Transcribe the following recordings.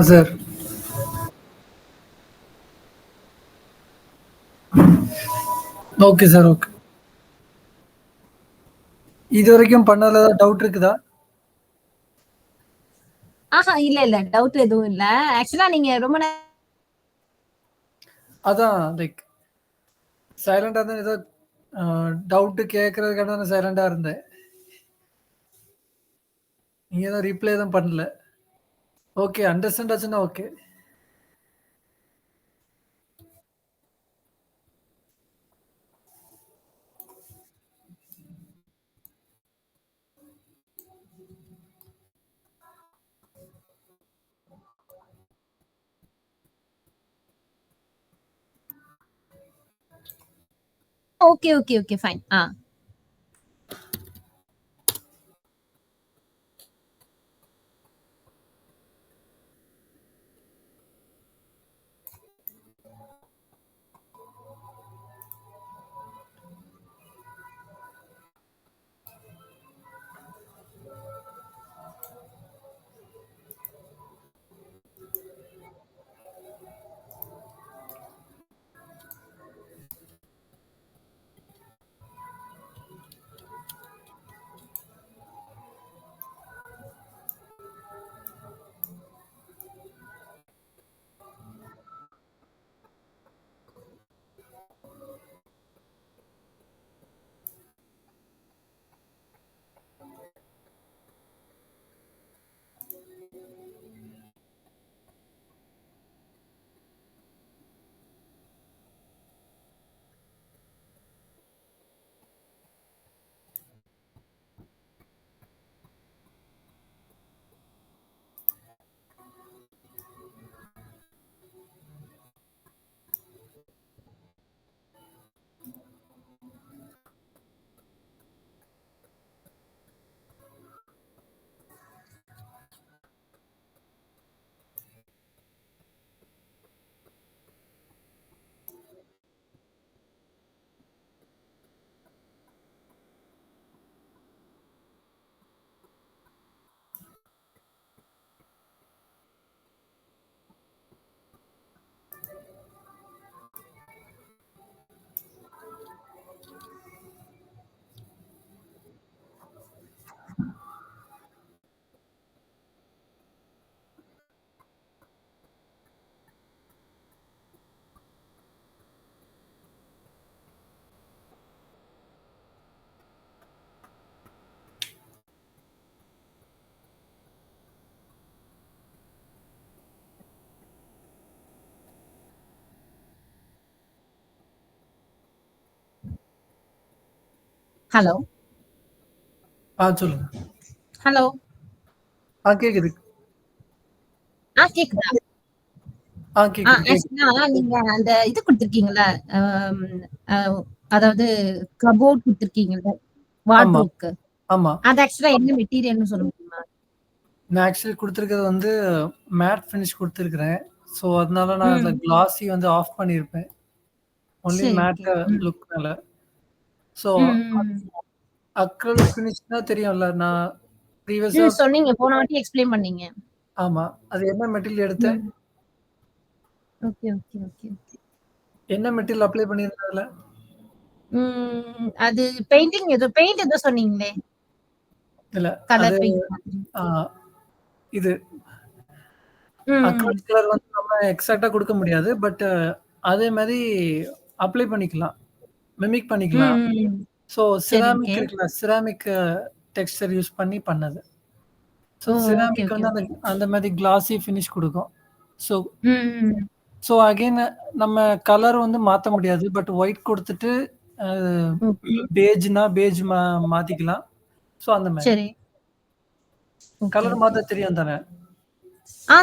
Sir. Okay sir. Okay. இது வரைக்கும் பண்ணல டவுட் இருக்குதா? இல்ல டவுட் எதுவும் இல்ல. ஆக்சுவலா நீங்க ரொம்ப அதான் லைக் சைலண்டா தான் ஏதோ டவுட் கேட்கறதுக்காக தான் சைலண்டா இருந்தேன். நீங்க தான் ரிப்ளை தான் பண்ணல. ஓகே, அண்டர்ஸ்டாண்ட் ஆச்சுன்னா ஓகே. Okay fine. ஹலோ சொல்லுங்க. ஹலோ கேக்குது. கேக்குதா? கேக்குது, கேக்குது. ஆக்சுவலா நீங்க அந்த இது குடுத்துருக்கீங்கல்ல, அதாவது கபோர்ட் குடுத்துருக்கீங்கல்ல, ஆமா, வார்ட்ரோப்க்கு. ஆமா. அது ஆக்சுவலா என்ன மெட்டீரியல்னு சொல்ல முடியுமா? நான் ஆக்சுவலி குடுத்துருக்கிறது வந்து மேட் ஃபினிஷ் குடுத்துருக்கிறேன். ஸோ, அதனால நான் அதுல ம். கிளாஸி வந்து ஆஃப் பண்ணியிருப்பேன். ஒன்லி சரி, ஓகே. மேட்ட ம். லுக்னால. ஸோ, ம், ம். அக்ரிலிக் ஃபினிஷ்னா தெரியும்ல. நான் ப்ரீவியஸா சொன்னீங்க. போன வாட்டி எக்ஸ்பிளைன் பண்ணீங்க. ஆமா. அது என்ன மெட்டீரியல் எடுத்தேன்? ம். Okay, okay, okay, okay. என்ன மெட்டீரியல் அப்ளை பண்ணியிருந்தேன் அதுல? அது பெயிண்ட் ஏதோ சொன்னீங்களே! இல்ல. அது கலர் பெயிண்ட் மாதிரி. ஆ இது ம். அக்ரிலிக் கலர் வந்து நம்ம எக்ஸாக்ட்டா குடுக்க முடியாது. பட் அதே மாரி அப்ளை பண்ணிக்கலாம். மிமிக் பண்ணிக்கலாம். ம், ம். ஸோ, சரி, ஓகே. செராமிக் இருக்குல்ல. செராமிக் டெக்ஸ்சர் யூஸ் பண்ணி பண்ணது. ஸோ, ஓகே, செராமிக் ஓகே, வந்து அந்த ஓகே. அந்த மாரி கிளாஸி ஃபினிஷ் குடுக்கும். ஸோ ம், ம். ஸோ அகைன் நம்ம கலர் வந்து மாத்த முடியாது. பட் ஒயிட் குடுத்துட்டு அ ஓகே. பேஜ்னா பேஜ் மாத்திக்கலாம். ஸோ அந்த மாரி. சரி. Okay, colour okay. மாத்த தெரியும் தானே?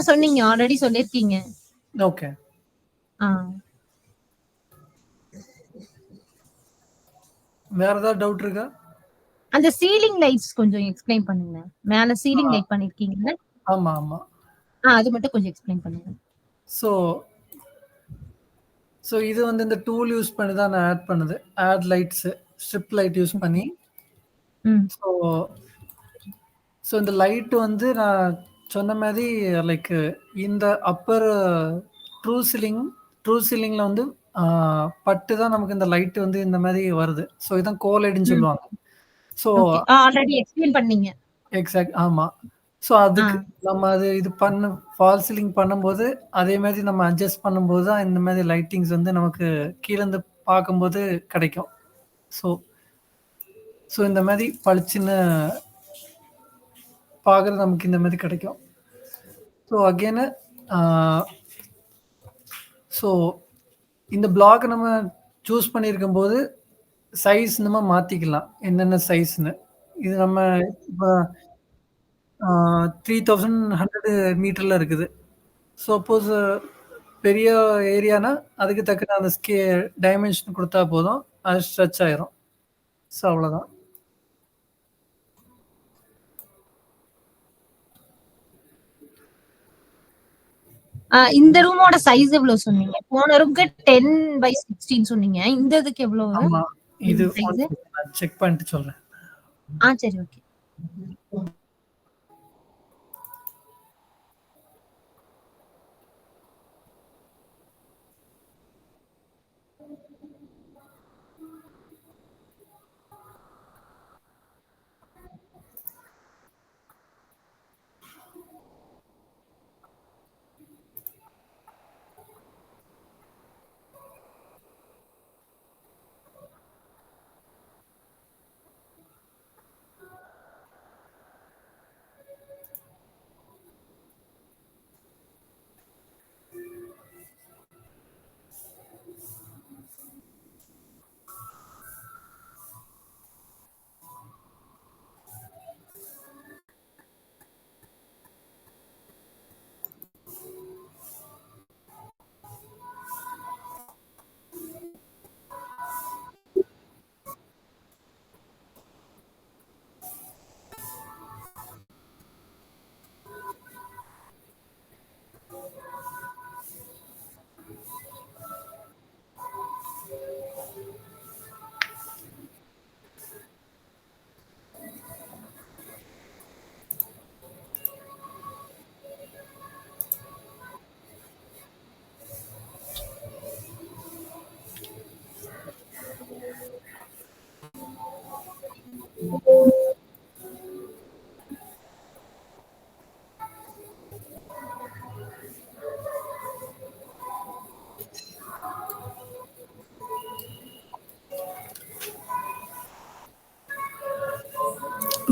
சொன்னீங்க. ஆல்ரெடி சொல்லியிருக்கீங்க. ஓகே. ஆ. வேற ஏதாவது டவுட் இருக்கா? அந்த சீலிங் லைட்ஸ் கொஞ்சம் எக்ஸ்பிளைன் பண்ணுங்க. மேல சீலிங் ஆ லைட் பண்ணியிருக்கீங்கல்ல? ஆமா, ஆமா. அது மட்டும் கொஞ்சம் எக்ஸ்பிளைன் பண்ணுங்க. ஸோ ஸோ இது வந்து இந்த டூல் யூஸ் பண்ணி தான் நான் ஆட் பண்ணது. Add lights, strip light use பண்ணி. ம். ஸோ ஸோ இந்த லைட் வந்து நான் சொன்ன மாரி லைக் இந்த அப்பர் ட்ரூ சீலிங்ல வந்து ஆ பட்டு தான் நமக்கு இந்த லைட் வந்து இந்த மாரி வருது. ஸோ இதான் கோலைட்ன்னு ம். சொல்லுவாங்க. So okay. ஆல்ரெடி எக்ஸ்பிளைன் பண்ணீங்க. ஆமா. ஸோ ஆ. அதுக்கு நம்ம அது இது ஃபால் சீலிங் பண்ணும்போது, அதே மாரி நம்ம அட்ஜஸ்ட் பண்ணும்போது தான் இந்த மாரி லைட்டிங்ஸ் வந்து நமக்கு கீழ இருந்து பார்க்கும்போது கிடைக்கும். ஸோ ஸோ இந்த மாரி பளிச்சுன்னு பார்க்குறது நமக்கு இந்த மாரி கிடைக்கும். ஸோ அகைன் ஆ ஸோ இந்த பிளாக் நம்ம சூஸ் பண்ணியிருக்கும்போது, சைஸ் நம்ம மாத்திக்கலாம். என்னென்ன சைஸ்ன்னு. இது நம்ம இப்ப ஆ 3100 மீட்டர்ல இருக்குது. சப்போஸ் பெரிய ஏரியானா, அதுக்கு தக்கன அந்த டைமென்ஷன் குடுத்தா போதும். அது ஸ்ட்ரெச் ஆயிரும். ஸோ அவ்வளோதான். இந்த ரூமோட சைஸ் எவ்வளோ சொன்னீங்க? போன ரூம்க்கு 10/16 சொன்னீங்க. இந்த இதுக்கு எவ்வளவு? ஆமா. இது ஒன் சைஸு? செகண்ட் நான் செக் பண்ணிட்டு சொல்றேன். சரி, ஓகே.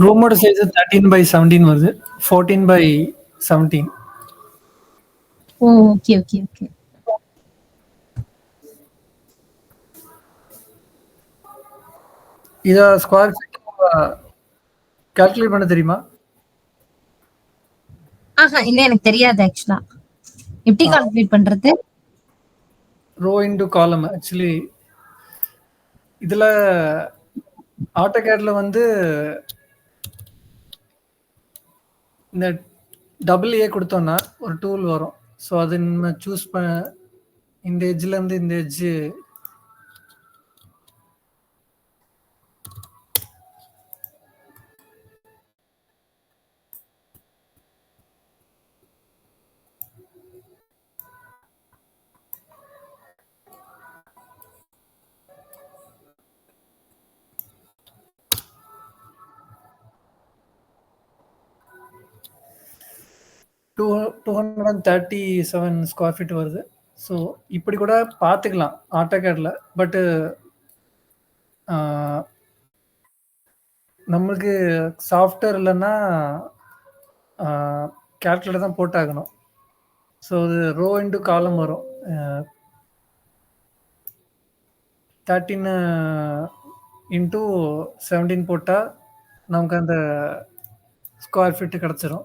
ரூமோட சைஸ் 13/17 வருது. 14/17. Okay, okay, okay. இத ஸ்கொயர் ஃபீட் கால்குலேட் பண்ண தெரியுமா? இல்ல எனக்கு தெரியாது ஆக்சுவலா. எப்படி ஆ கால்குலேட் பண்றது? ரோ இன்டு காலம் ஆக்சுவலி இதுல ஆட்டோகேட்ல வந்து இந்த டபுள் ஏ குடுத்தோம்னா ஒரு டூல் வரும். ஸோ அது நம்ம சூஸ் இந்த எட்ஜ்ல இருந்து இந்த எட்ஜ் 237 ஸ்கொயர் ஃபீட் வருது. ஸோ இப்படி கூட பார்த்துக்கலாம் ஆட்டோகேட்ல. பட்டு நம்மளுக்கு சாஃப்ட்வேர் இல்லைன்னா கால்குலேட்டர் தான் போட்டாகணும். ஸோ அது ரோ இன்டு காலம் வரும். 13 இன்டு 17 போட்டா நமக்கு அந்த ஸ்கொயர் ஃபீட் கிடைச்சிரும்.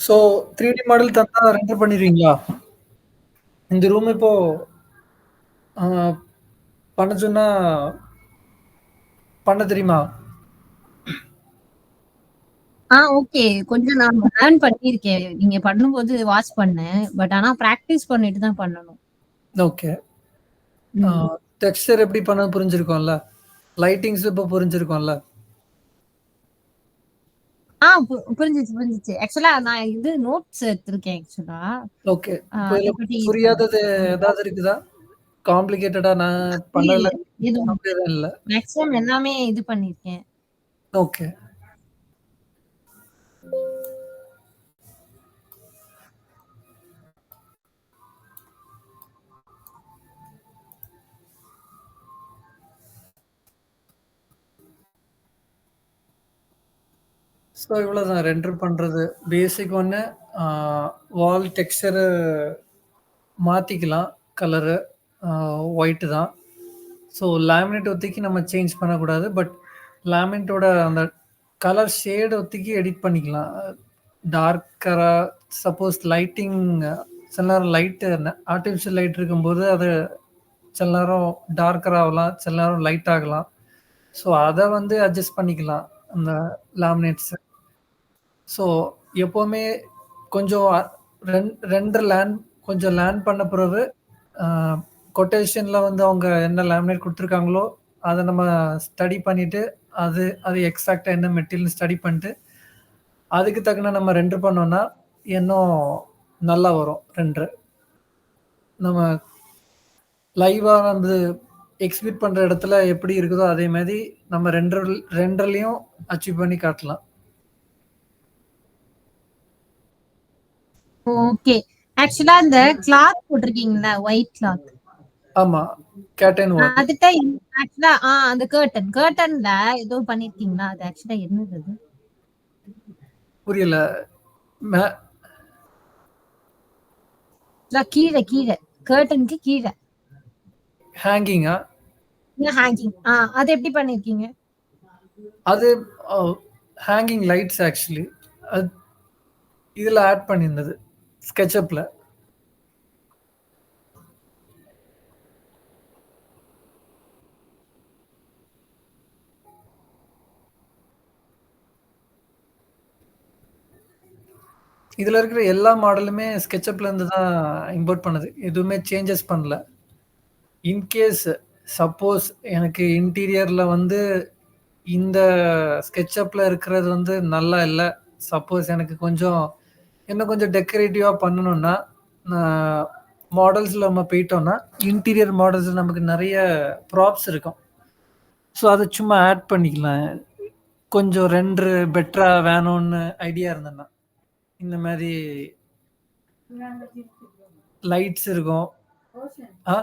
ஸோ 3D மாடல் தந்தா ரெண்டர் பண்ணிடுவீங்களா? இந்த ரூம் இப்போ பண்ண சொன்னா பண்ண தெரியுமா? ஓகே. கொஞ்சம் நான் லேர்ன் பண்ணியிருக்கேன். நீங்க பண்ணும்போது வாட்ச் பண்ணேன். பட் ஆனா பிராக்டிஸ் பண்ணிட்டு தான் பண்ணணும். ஓகே. ம். டெக்ஸ்சர் எப்படி பண்ண புரிஞ்சிருக்கும்ல. லைட்டிங்ஸ் இப்போ புரிஞ்சிருக்கும்ல. புரிஞ்சுச்சு. ஆக்சுவலா நான் இது நோட்ஸ் எடுத்திருக்கேன் ஆக்சுவலா. ஓகே. இப்போ அத இதுல பத்தி இது புரியாதது ஏதாவது இருக்குதா? காம்ப்ளிகேட்டடா நான் இல்ல. பண்ணதுல எதுவும் அப்படியெல்லாம் இல்ல. மேக்ஸிமம் எல்லாமே இது பண்ணியிருக்கேன். ஓகே. ஸோ இவ்வளோதான் ரெண்டர் பண்றது. பேசிக் ஒண்ணு வால் டெக்ஸ்சரு மாத்திக்கலாம். கலரு ஒயிட் தான். ஸோ லேமினேட் ஒத்திக்கி நம்ம சேஞ்ச் பண்ணக்கூடாது. பட் லேமினேட்டோட அந்த கலர் ஷேட் ஒத்திக்கி எடிட் பண்ணிக்கலாம். டார்க்கரா சப்போஸ் லைட்டிங் சில நேரம் லைட்டு ஆர்டிஃபிஷியல் லைட் இருக்கும்போது அது சில நேரம் டார்க்கர் ஆகலாம். சில நேரம் லைட் ஆகலாம். ஸோ அத வந்து அட்ஜஸ்ட் பண்ணிக்கலாம். அந்த லேமினேட்ஸ். ஸோ எப்பவுமே கொஞ்சம் 2 கொஞ்சம் லேர்ன் பண்ண பிறகு கொட்டேஷன்ல வந்து அவங்க என்ன லேமினேட் குடுத்துருக்காங்களோ, அத நம்ம ஸ்டடி பண்ணிட்டு, அது அது எக்ஸாக்ட்டா என்ன மெட்டீரியல்னு ஸ்டடி பண்ணிட்டு, அதுக்கு தக்கன நம்ம ரெண்டர் பண்ணோம்னா, இன்னும் நல்லா வரும் ரெண்டர். நம்ம லைவா வந்து எக்ஸிக்யூட் பண்ற இடத்துல எப்படி இருக்குதோ அதே மாதிரி நம்ம ரெண்டர்லயும் அச்சீவ் பண்ணி காட்டலாம். ஓகே. ஆக்சுவலா இந்த கிளாத் போட்டிருக்கீங்கல்ல, ஒயிட் கிளாத். ஆமா. கேட்டன் வால். அதுட்ட ஆக்சுவலா அந்த கர்டன்ல ஏதோ பண்ணிருக்கீங்களா? அது ஆக்சுவலா என்னது அது? புரியல. மே- கீழ கர்டனுக்கு கீழ ஹேங்கிங்கா? ஹேங்கிங். அது எப்படி பண்ணிருக்கீங்க? அது ஹேங்கிங் லைட்ஸ் ஆக்சுவலி. அது இதுல ஆட் பண்ணியிருந்தது ஸ்கெட்சப்ல. இதுல இருக்கிற எல்லா மாடலுமே ஸ்கெட்சப்ல இருந்து தான் இம்போர்ட் பண்ணது. எதுவுமே சேஞ்சஸ் பண்ணல. இன்கேஸ் சப்போஸ் எனக்கு இன்டீரியர்ல வந்து இந்த ஸ்கெட்சப்ல இருக்கிறது வந்து நல்லா இல்ல. சப்போஸ் எனக்கு இன்னும் கொஞ்சம் டெக்கரேட்டிவா பண்ணணும்னா, நான் மாடல்ஸ்ல நம்ம போயிட்டோம்னா, இன்டீரியர் மாடல்ஸ்ல நமக்கு நெறைய ப்ராப்ஸ் இருக்கும். ஸோ அத சும்மா ஆட் பண்ணிக்கலாம். கொஞ்சம் ரெண்டர் பெட்டரா வேணும்னு ஐடியா இருந்ததுன்னா. இந்த மாரி லைட்ஸ் இருக்கும். ஆ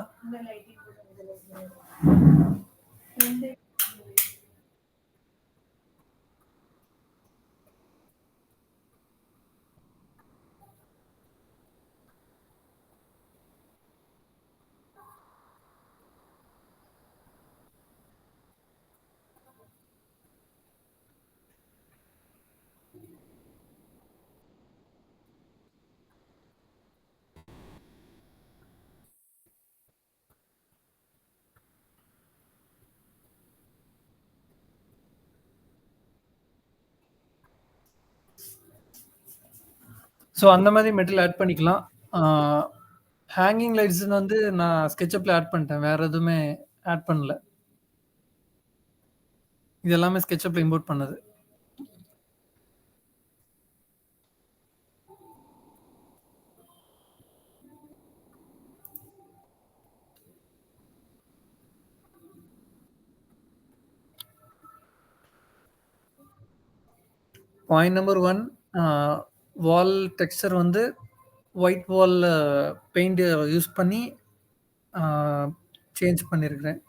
ஸோ அந்த மாதிரி மெட்டீரியல் ஆட் பண்ணிக்கலாம். ஹேங்கிங் லைட்ஸ் வந்து நான் ஸ்கெட்சப்ல ஆட் பண்ணிட்டேன். வேற எதுவுமே ஆட் பண்ணல. இது எல்லாமே ஸ்கெட்சப்ல இம்போர்ட் பண்ணது. பாயிண்ட் நம்பர் 1, வால் டெக்ஸ்சர் வந்து ஒயிட் வால் பெயிண்ட் யூஸ் பண்ணி சேஞ்ச் பண்ணியிருக்கிறேன்.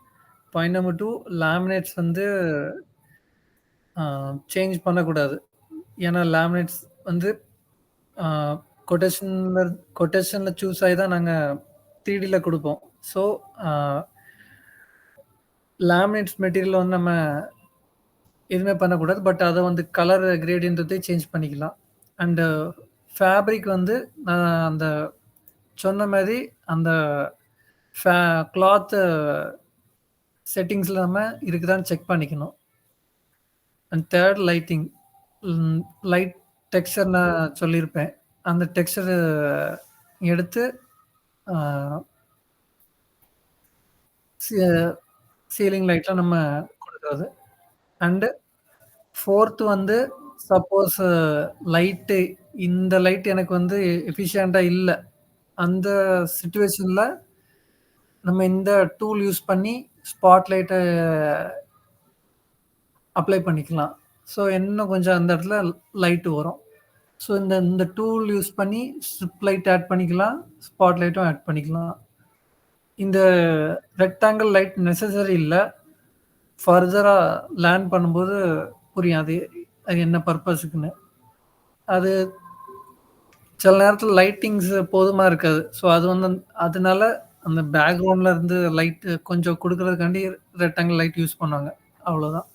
பாயிண்ட் நம்பர் 2, லேமினேட்ஸ் வந்து சேஞ்ச் பண்ணக்கூடாது. ஏன்னா லேமினேட்ஸ் வந்து கொட்டேஷன்ல கொட்டேஷன்ல சூஸ் ஆகி தான் நாங்கள் 3Dல கொடுப்போம். ஸோ லேமினேட்ஸ் மெட்டீரியல் வந்து நம்ம எதுவுமே பண்ணக்கூடாது. பட் அதை வந்து கலர் கிரேடியன்றதே சேஞ்ச் பண்ணிக்கலாம். அண்டு ஃபேப்ரிக் வந்து நான் அந்த சொன்ன மாதிரி அந்த கிளாத் செட்டிங்ஸில் நம்ம இருக்குதான்னு செக் பண்ணிக்கணும். And third lighting. Light texture நான் சொல்லியிருப்பேன். அந்த டெக்ஸ்சர் எடுத்து சீலிங் லைட்டில் நம்ம கொடுக்குறது. அண்டு ஃபோர்த் வந்து சப்போஸ் லைட்டு இந்த லைட் எனக்கு வந்து எஃபிஷியண்டா இல்ல. அந்த சிச்சுவேஷன்ல நம்ம இந்த டூல் யூஸ் பண்ணி ஸ்பாட் லைட்ட அப்ளை பண்ணிக்கலாம். ஸோ இன்னும் கொஞ்சம் அந்த இடத்துல லைட் வரும். ஸோ இந்த டூல் யூஸ் பண்ணி ஸ்ட்ரிப் லைட் ஆட் பண்ணிக்கலாம். ஸ்பாட் லைட்டும் ஆட் பண்ணிக்கலாம். இந்த ரெக்டாங்கிள் லைட் நெசசரி இல்ல. ஃபர்தரா லேர்ன் பண்ணும்போது புரியும். அது என்ன பர்ப்பஸ்க்குன்னு. அது சில நேரத்துல லைட்டிங்ஸ் போதுமா இருக்காது. ஸோ அது வந்து அதனால அந்த பேக்கிரவுண்ட்ல இருந்து லைட் கொஞ்சம் குடுக்குறதுக்காண்டி ரெக்டாங்கிள் லைட் யூஸ் பண்ணுவாங்க. அவ்வளோதான்.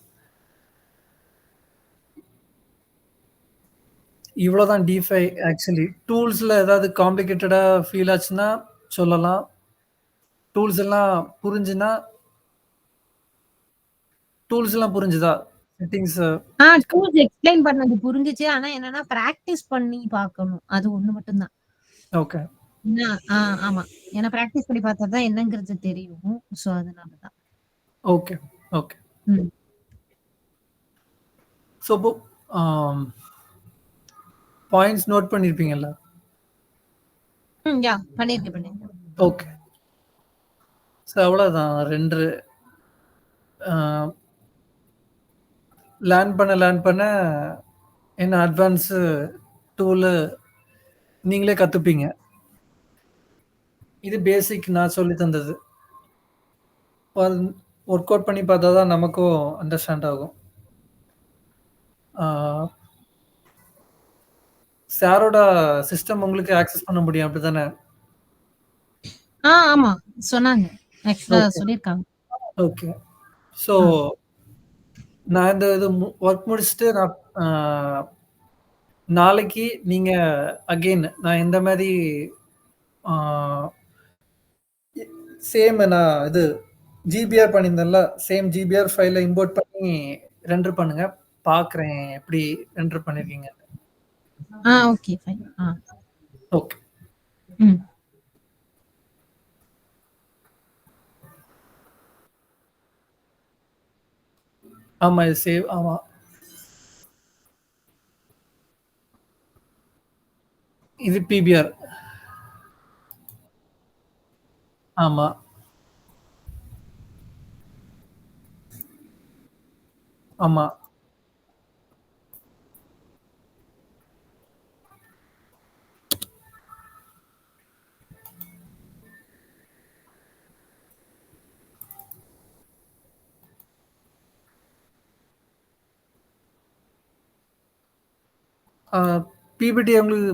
இவ்வளோதான் DeFi ஆக்சுவலி. டூல்ஸ்ல ஏதாவது காம்ப்ளிகேட்டடா ஃபீல் ஆச்சுன்னா சொல்லலாம். டூல்ஸ் எல்லாம் புரிஞ்சுனா டூல்ஸ் எல்லாம் புரிஞ்சுதா? செட்டிங்ஸ். டூல்ஸ் எக்ஸ்பிளைன் பண்ணது புரிஞ்சுச்சு. ஆனா என்னன்னா பிராக்டிஸ் பண்ணி பார்க்கணும். அது ஒண்ணு மட்டும் தான். ஓகே. ஆமா. ஏன்னா பிராக்டிஸ் பண்ணி பார்த்தா தான் என்னங்கிறது தெரியும். சோ அதனால தான். ஓகே. ஓகே. ம். ஸோ இப்போ பாயிண்ட்ஸ் நோட் பண்ணியிருப்பீங்கல்ல? பண்ணியிருக்கேன். ஓகே. ஸோ அவ்வளோதான். 2 அ லேர்ன் பண்ண இன்னும் அட்வான்ஸு டூலு நீங்களே கத்துப்பீங்க. இது பேசிக் நான் சொல்லி தந்தது. அது ஒர்க் அவுட் பண்ணி பார்த்தா தான் நமக்கும் அண்டர்ஸ்டாண்ட் ஆகும். ஆ சாரோட சிஸ்டம் உங்களுக்கு ஆக்சஸ் பண்ண முடியும் அப்படித்தானே? ஆமா. சொன்னாங்க. ஆக்சுவலா ஓகே, சொல்லியிருக்காங்க. ஓகே. ஸோ ஆ. நான் இந்த இது ஒர்க் முடிச்சுட்டு நான் ஆ நாளைக்கு நீங்க அகைன் நான் இந்த மாரி ஆ சேம் நான் இது ஜிபிஆர் பண்ணியிருந்தேன்ல, சேம் ஜிபிஆர் ஃபைல இம்போர்ட் பண்ணி ரெண்டர் பண்ணுங்க. பார்க்குறேன் எப்படி ரெண்டர் பண்ணியிருக்கீங்க. ஓகே. ஃபைன். ஓகே. ம். ஆமா. இது சேவ் ஆமா, இது பிபிஆர். ஆமா. ஆமா. ஆ பிபிடி உங்களுக்கு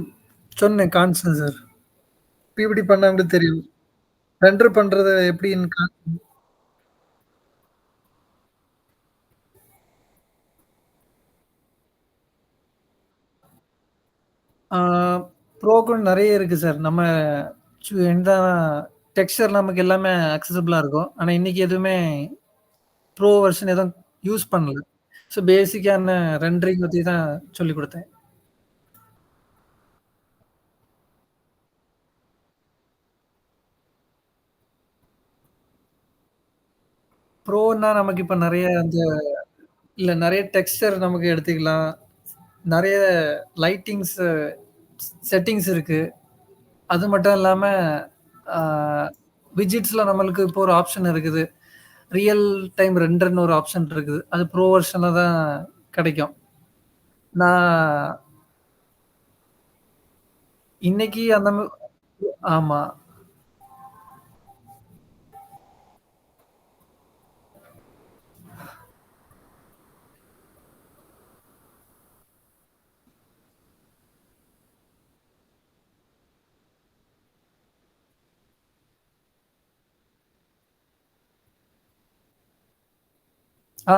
சொன்னேன் காமிச்சேன் சார். பிபிடி பண்ணா உங்களுக்கு தெரியும். ரெண்டர் பண்றது எப்படின்னு ஆ ப்ரோக்கு நெறைய இருக்கு சார். நம்ம எந்த டெக்ஸ்சர் நமக்கு எல்லாமே அக்சஸிபிளா இருக்கும். ஆனா இன்னைக்கு எதுவுமே ப்ரோ வெர்ஷன் எதுவும் யூஸ் பண்ணல. ஸோ பேசிக்கான ரெண்டரிங் பத்தி தான் சொல்லிக் குடுத்தேன். ப்ரோன்னா நமக்கு இப்ப நெறைய அந்த இல்ல நெறைய டெக்ஸ்சர் நமக்கு எடுத்துக்கலாம். நெறைய லைட்டிங்ஸ் செட்டிங்ஸ் இருக்கு. அது மட்டும் இல்லாம ஆ விட்ஜெட்ஸ்ல நம்மளுக்கு இப்போ ஒரு ஆப்ஷன் இருக்குது. ரியல் டைம் ரெண்டர்ன்னு ஒரு ஆப்ஷன் இருக்குது. அது ப்ரோ வெர்ஷன்ல தான் கிடைக்கும். நான் இன்னைக்கு அந்த ஆமா, ஆ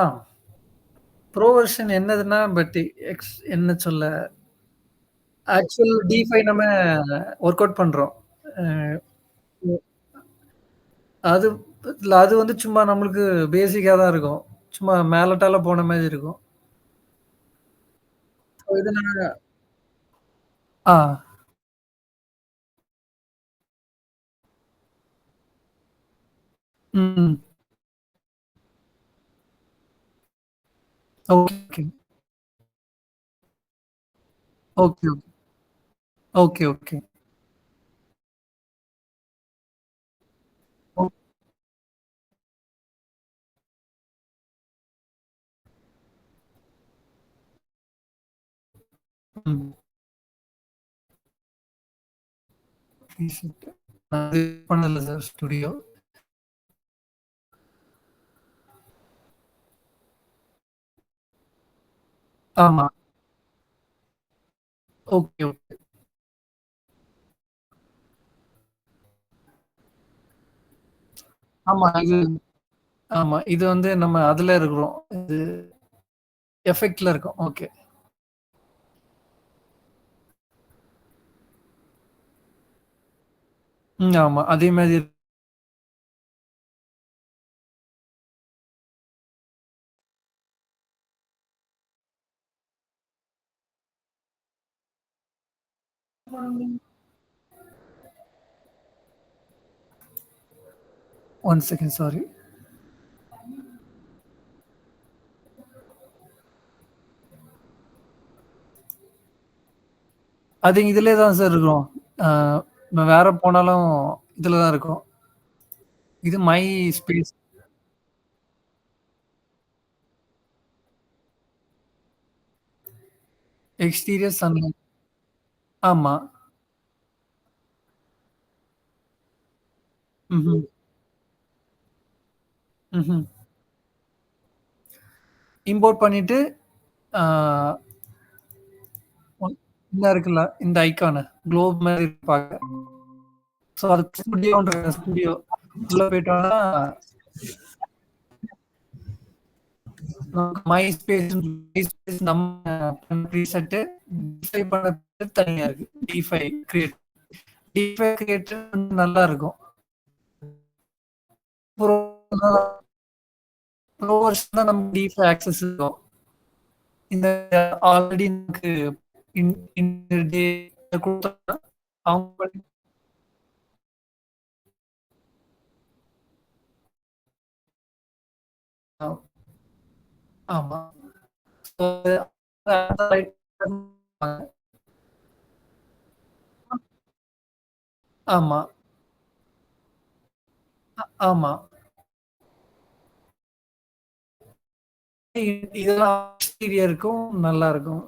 ப்ரோ வெர்ஷன் என்னதுன்னா, பட் என்ன சொல்ல ஆக்சுவல் D5 நம்ம வொர்க் அவுட் பண்றோம். அ அது இல்ல அது வந்து சும்மா நம்மளுக்கு பேசிக்கா தான் இருக்கும். சும்மா மேலட்டால போன மாரி இருக்கும். இது நான் ஆ. ம். ஓகே. Okay, okay, okay. ஓ ம். ரீசெட் நான் இது பண்ணல சார் ஸ்டுடியோ. ஆமா. Okay, okay. ஆமா. ஆமா. இது வந்து நம்ம அதுல இருக்கிறோம். இது எஃபெக்ட்ல இருக்கும். ஓகே. ம். ஆமா. அதே மாரி ஒன் செகண்ட் சாரி. அது இதிலயே தான் சார் இருக்கும். ஆ நம்ம வேற போனாலும் இதுல தான் இருக்கும். இது மை ஸ்பேஸ். Exterior sunlight. ஆமா. ம்ஹ்ம். ம்ஹ்ம். இம்போர்ட் பண்ணிட்டு, ஆ இந்த இருக்குல்ல, இந்த ஐகானு குளோப் மாரி இருப்பாங்க. ஸோ அது ஸ்டுடியோன்றாங்க ஸ்டுடியோ. உள்ள போயிட்டோம்னா, நமக்கு மை ஸ்பேஸ் நம்ம ப்ரீசெட்டு டிஃபை பண்ணது தனியா இருக்கு. DeFi create. டிஃபை கிரியேட்டர் நல்லா இருக்கும். ப்ரோ ப்ரோ வெர்ஷன் தான் நமக்கு டிஃபை ஆக்சஸ் இருக்கும். இந்த ஆல்ரெடி நமக்கு இன் இன் டே குடுத்தா அவங்க ஆமா. ஸோ ஆமா, ஆமா. இதெல்லாம் எக்ஸ்டீரியருக்கும் நல்லா இருக்கும்.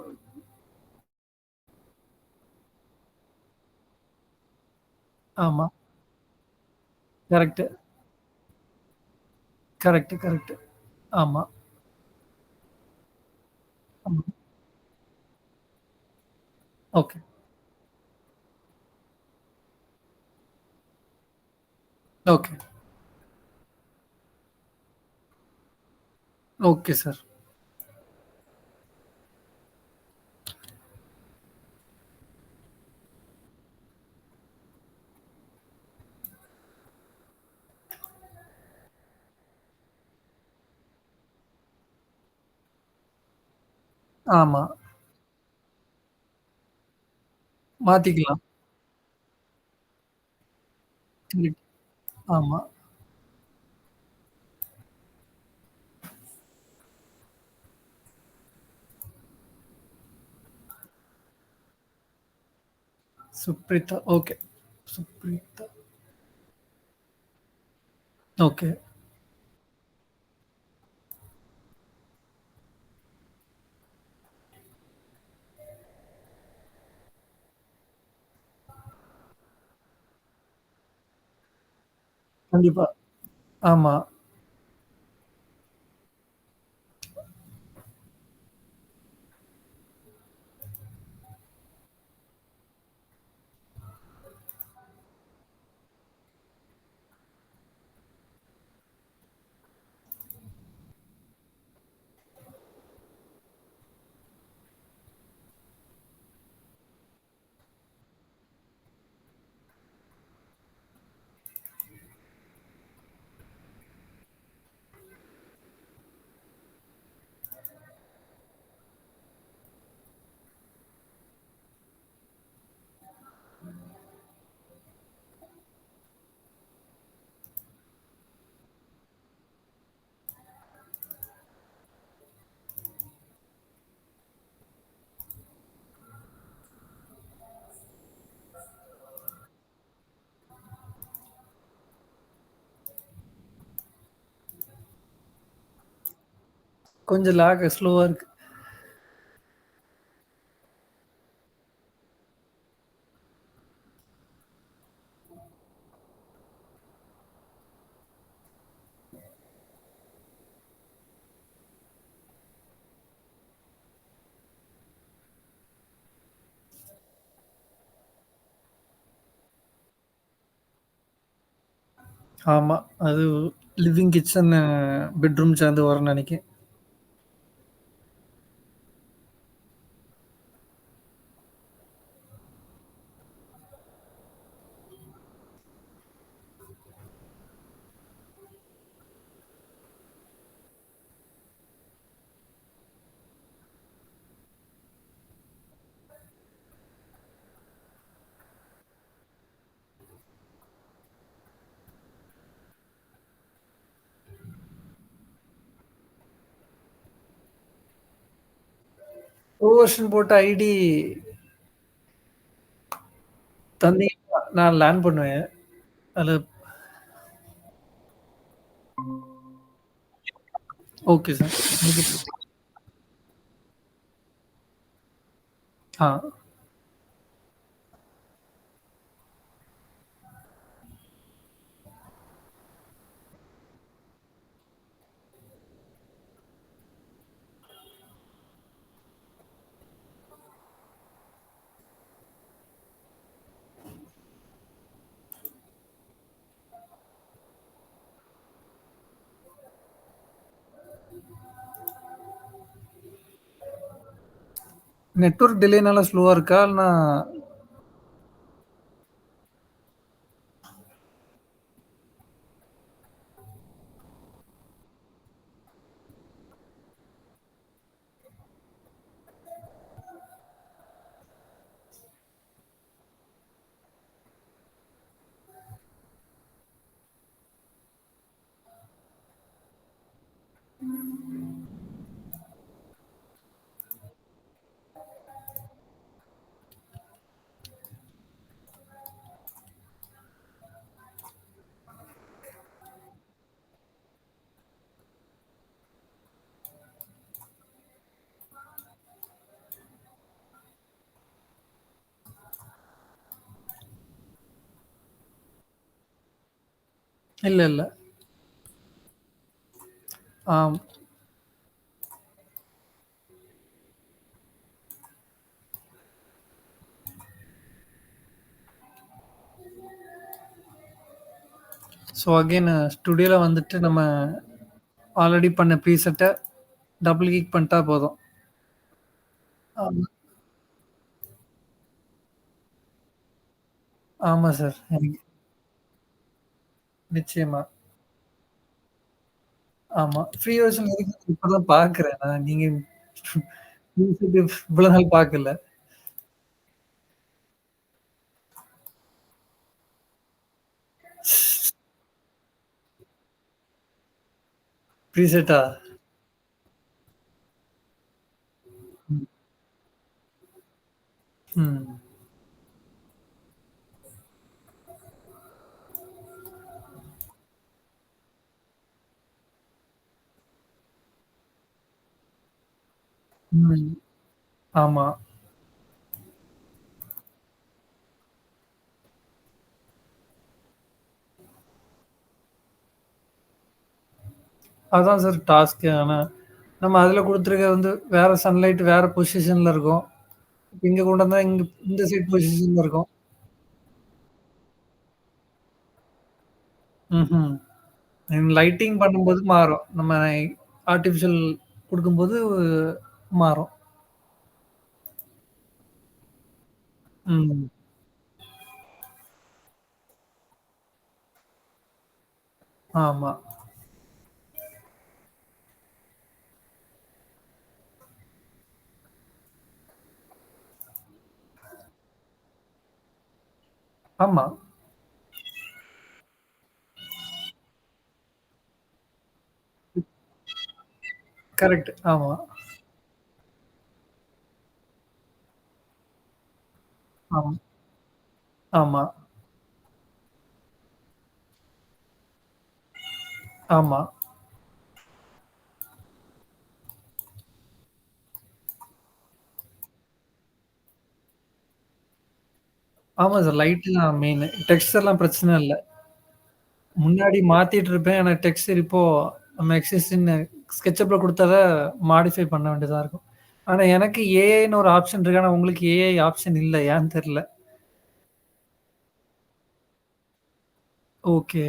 ஆமா. Correct, correct, correct. ஆமா, ஆமா. Okay, okay, okay sir. ஆமா. மாத்திக்கலாம். கரெக்ட். ஆமா. சுப்ரீதா. ஓகே. சுப்ரீதா. ஓகே. கண்டிப்பா. ஆமா. கொஞ்சம் ஸ்லோவா இருக்கு. ஆமா. அது லிவிங் கிட்சன், பெட்ரூம் சேர்ந்து வரும்னு நெனைக்கிறேன். ப்ரோ வெர்ஷன் போட்ட ஐடி தந்தீங்கன்னா நான் லேர்ன் பண்ணுவேன். அது ஓகே சார். ஆ. நெட்வொர்க் டிலேனால ஸ்லோவா இருக்கா? இல்லன்னா இல்ல, இல்ல. ஆம். ஸோ அகைன் ஸ்டுடியோல வந்துட்டு நம்ம ஆல்ரெடி பண்ண ப்ரீசெட்ட டபுள் கிளிக் பண்ணிட்டா போதும். ஆமா. ஆமா சார். எனக்கு நிச்சயமா. ஆமா. ஃப்ரீ வெர்ஷன் இருக்குன்னு இப்ப தான் பார்க்குறேன். நீங்க ப்ரீசெட் இவ்வளவு நாள் பார்க்கல. ப்ரீசெட்டா? ம். ம். ம். ஆமா. அதான் சார் டாஸ்க்கு. ஆனா, நம்ம அதுல குடுத்துருக்க வந்து வேற சன்லைட் வேற பொசிஷன்ல இருக்கும். இங்க கொண்டு வந்தா இங்க இந்த சைட் பொசிஷன்ல இருக்கும். ம்ஹ்ம். லைட்டிங் பண்ணும்போது மாறும். நம்ம ஆர்டிபிஷியல் குடுக்கும்போது மாறும். ம். ஆமா. ஆமா. கரெக்ட். ஆமா. ஆமா. ஆமா. ஆமா. ஆமா சார். லைட்டு தான் மெயினு. டெக்ஸ்சர்லாம் பிரச்சனை இல்ல. முன்னாடி மாத்திட்டு இருப்பேன். ஆனா டெக்ஸ்சர் இப்போ நம்ம எக்ஸிஸ்டிங் SketchUpல குடுத்தத மாடிஃபை பண்ண வேண்டியதா இருக்கும். ஆனா எனக்கு ஏஐன்னு ஒரு ஆப்ஷன் இருக்கு. ஆனா உங்களுக்கு ஏஐ ஆப்ஷன் இல்ல. ஏன்னு தெரியல. ஓகே.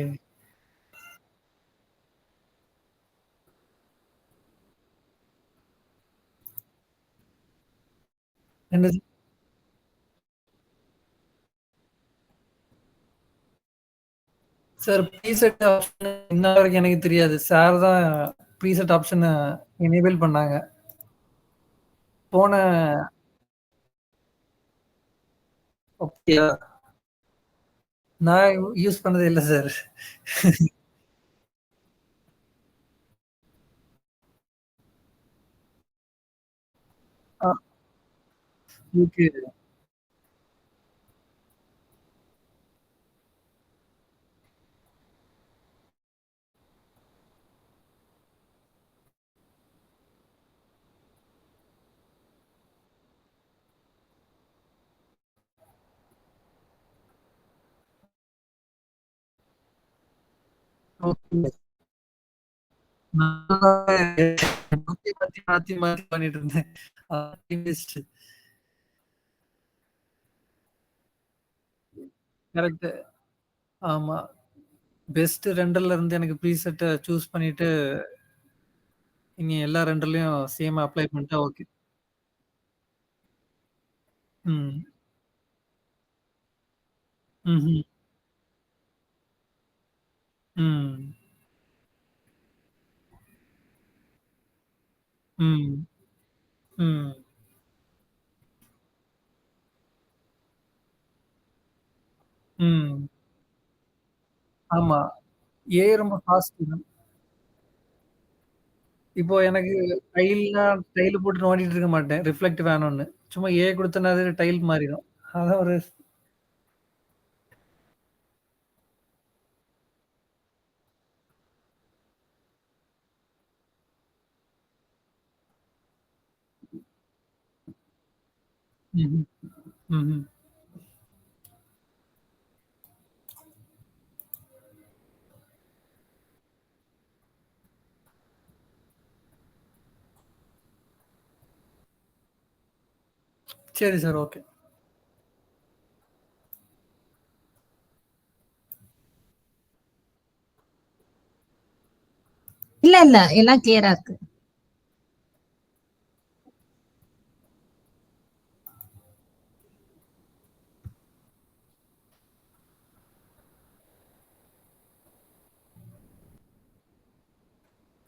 என்னது? சார் ப்ரீசெட் ஆப்ஷன் இன்ன வரைக்கும் எனக்கு தெரியாது. சார் தான் ப்ரீசெட் ஆப்ஷன எனேபிள் பண்ணாங்க. போன அப்படியா? நான் யூஸ் பண்ணதே இல்ல சார். ஆ ஓகே. ஓகே. நல்லாவே மாத்தி, மாத்தி, மாத்தி, மாத்தி பண்ணிட்டு இருந்தேன். பெஸ்ட். கரெக்ட்டு. ஆமா. பெஸ்ட் ரெண்டர்ல இருந்து எனக்கு ப்ரீசெட்ட சூஸ் பண்ணிட்டு, இனி எல்லா ரெண்டர்லயும் சேமா அப்ளை பண்ணிட்டா ஓகே. ம். ம்ஹ்ம். ம். ம். ம். ம். ஆமா. ஏஐ ரொம்ப ஃபாஸ்ட் தான். இப்போ எனக்கு டைல் போட்டு நோண்டிட்டு இருக்க மாட்டேன். ரிஃப்ளெக்ட் வேணும்னு. சும்மா ஏஐ குடுத்தேன்னா அது டைல் மாறிரும். அதான் ஒரு ம்ஹ்ம். ம்ஹ்ம். சரி சார். ஓகே. இல்ல, இல்ல. எல்லாம் கிளியரா இருக்கு.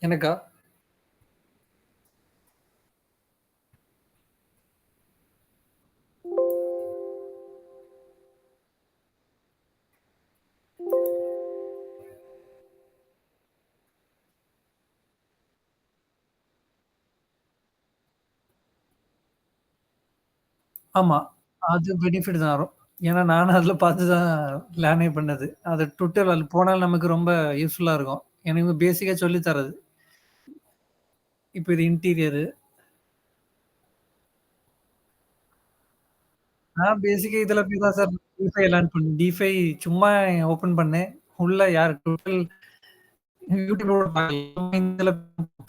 எனக்கா? ஆமா. அது பெனிஃபிட் தான் வரும். ஏன்னா நானும் அதுல பார்த்து தான் லேர்னே பண்ணது. அது டுட்டோரியல் போனாலும் நமக்கு ரொம்ப யூஸ்ஃபுல்லா இருக்கும். எனக்கு பேசிக்கா சொல்லி தர்றது. இப்ப இது இன்டீரியரு. நான் பேசிக்கா இதுல போய் தான் சார் D5 லேர்ன் பண்ணேன். D5 சும்மா ஓப்பன் பண்ணேன். உள்ள யார் டுட்டோரியல் YouTubeல கூட பார்க்கல. இதுல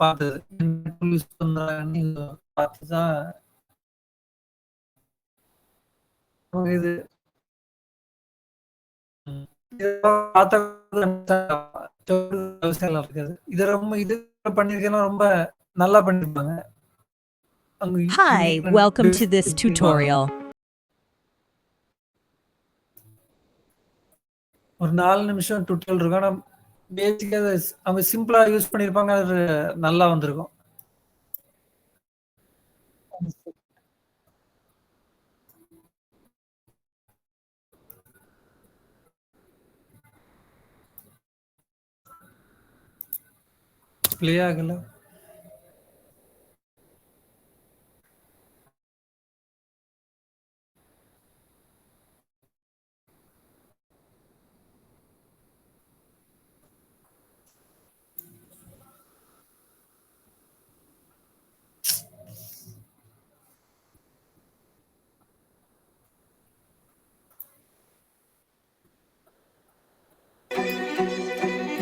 பார்த்தது. என்ன டூல் யூஸ் பண்றாங்கன்னு பார்த்து தான் இது ம். இதெல்லாம் பார்த்தா அவசியம்லாம் இருக்காது. இது பண்ணியிருக்கேன்னா ரொம்ப நல்லா பண்ணியிருப்பாங்க. அங்க Hi, welcome to this tutorial. ஒரு 4 நிமிஷம் டுட்டோரியல் இருக்கும். ஆனா பேசிக்கா அவங்க சிம்பிளா யூஸ் பண்ணியிருப்பாங்க. அது நல்லா வந்திருக்கும். ப்ளே ஆகல.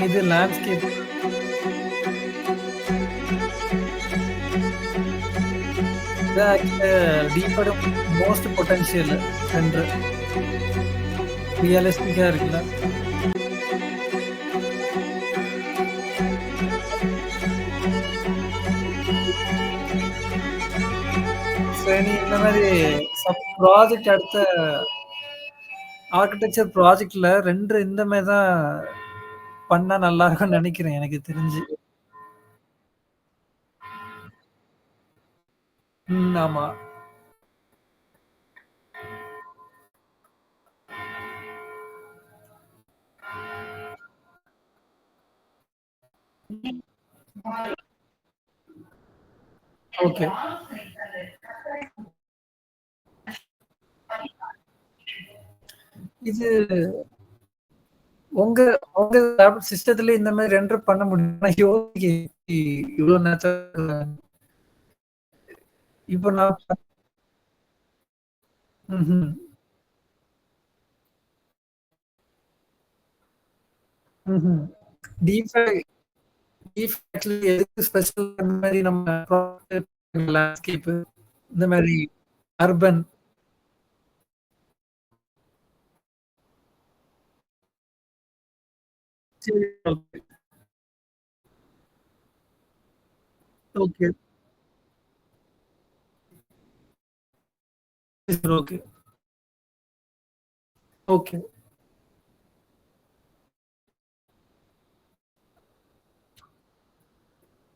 இது லேண்ட்ஸ்கேப். இது ஆக்சுவலா டீப்போட மோஸ்ட் பொட்டன்ஷியல் ரெண்டர். ரியலிஸ்டிக்கா இருக்குல்ல. சரி இந்த மாரி ப்ராஜெக்ட் அடுத்த ஆர்க்கிடெக்சர் ப்ராஜெக்ட்ல 2 இந்த மாரி தான் பண்ணா நல்லா இருக்கும்னு நெனைக்கிறேன் எனக்கு தெரிஞ்சு. ம். ஆமா. ஓகே. இது உங்க உங்க லேப் சிஸ்டத்துல இந்த மாரி ரெண்டர் பண்ண முடியும். ஆனா இவ்ளோ நேரத்துல இப்ப நான் ம்ஹ்ம். ம்ஹ்ம். டிஃபால்ட் டிஃபால்ட்ல எதுக்கு ஸ்பெஷல் அந்த மாரி நம்ம லேண்ட்ஸ்கேப் இந்த மாரி அர்பன். சரி. ஓகே. ஓகே. சரி. ஓகே. ஓகே.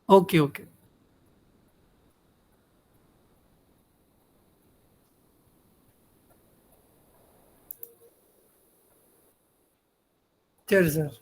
Okay, okay. சரி சார்.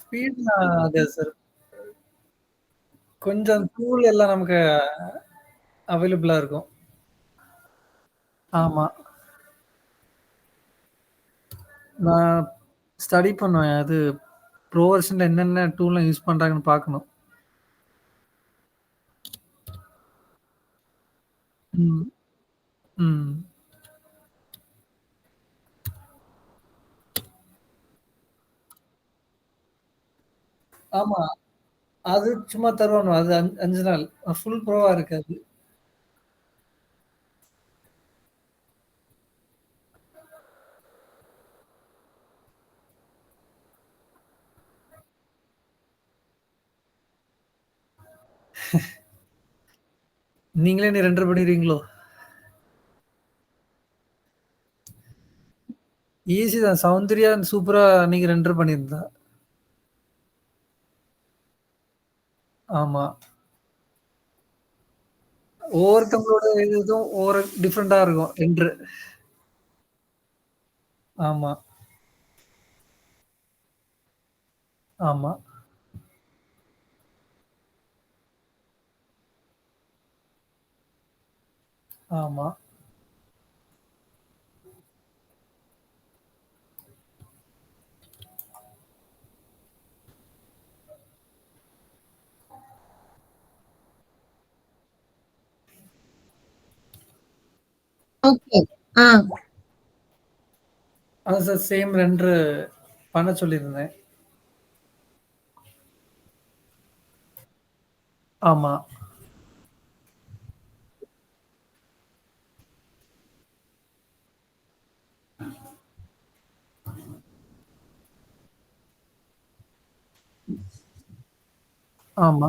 ஸ்பீட்லாம் அது சார். கொஞ்சம் டூல் எல்லாம் நமக்கு அவைலபிளா இருக்கும். ஆமா. நான் ஸ்டடி பண்ணுவேன். அது ப்ரோ வெர்ஷன்ல என்னென்ன டூல்லாம் யூஸ் பண்றாங்கன்னு பார்க்கணும். ம். ம். ஆமா. அது சும்மா தருவானுவ. அது 5 நாள். ஃபுல் ப்ரோவா இருக்காது. நீங்களே என்ன ரெண்டர் பண்ணிருவீங்களோ? ஈஸி தான். சௌந்தர்யா சூப்பரா நீங்க ரெண்டர் பண்ணியிருந்தா. ஆமா. ஒவ்வொருத்தவங்களோட இதுவும் ஒவ்வொரு டிஃபரெண்டா இருக்கும். ரெண்டர். ஆமா, ஆமா. ஆமா. ஓகே. ஆ. அதான் சார் சேம் 2 பண்ண சொல்லியிருந்தேன். ஆமா, ஆமா.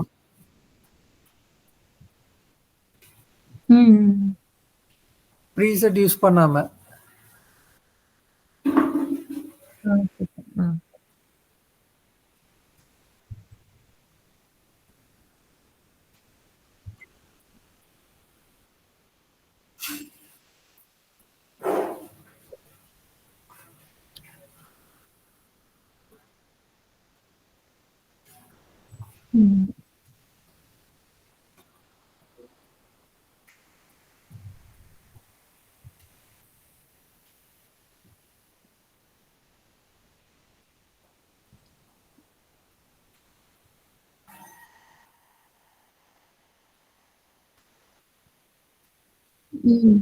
ம். ப்ரீசெட் யூஸ் பண்ணாம. ஓகே. ஆ. ம். ம்.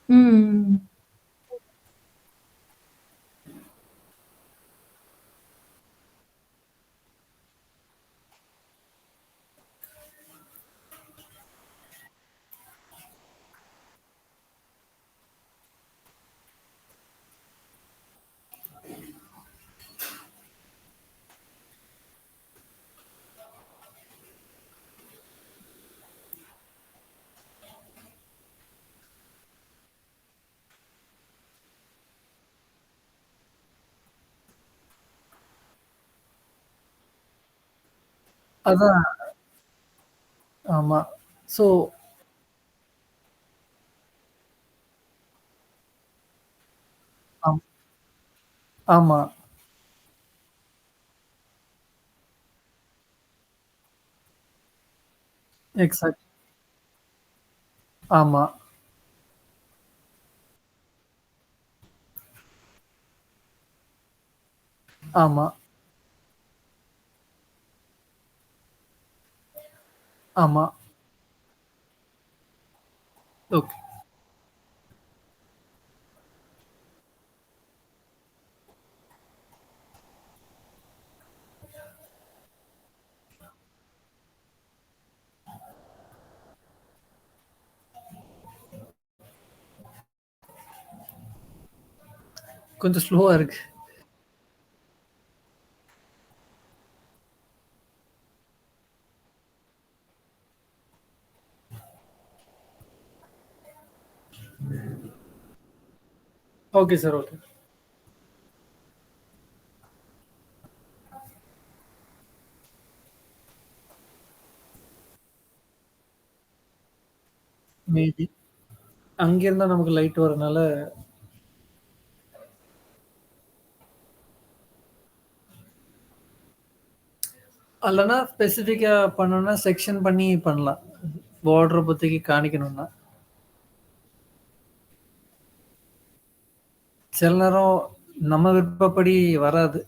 ம். அதான். ஆமா. ஸோ ஆம். ஆமா. எக்ஸாக்ட். ஆமா, ஆமா, ஆமா. ஓகே. கொஞ்சம் ஸ்லோவா இருக்கு. Okay sir. ஓகே. மேபி. அங்க இருந்தா நமக்கு லைட் வரனால அல்லனா ஸ்பெசிஃபிக்கா பண்ணணும்னா செக்ஷன் பண்ணி பண்ணலாம். பார்டர இப்போதைக்கு காணிக்கணும்னா. சில நேரம் நம்ம விருப்பப்படி வராது.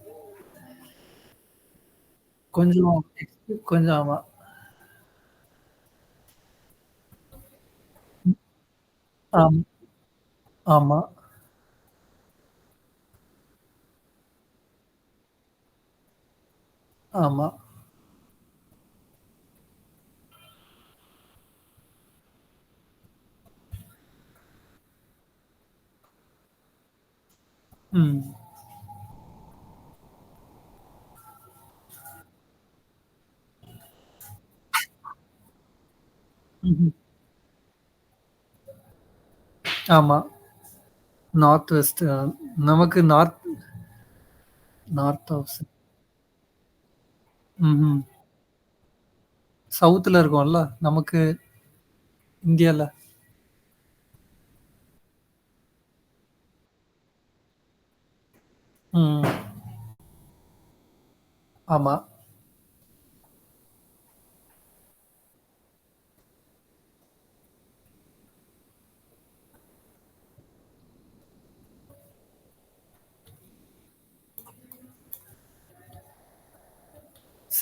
கொஞ்சம் கொஞ்சம் ஆமா. ஆம். ஆமா. ஆமா. ம். ம்ஹ்ம். ஆமா. நார்த் வெஸ்ட் நமக்கு நார்த் ஹவுஸ். ம்ஹ்ம். சவுத்ல இருக்கோம்ல, நமக்கு இந்தியால. ம். ஆமா.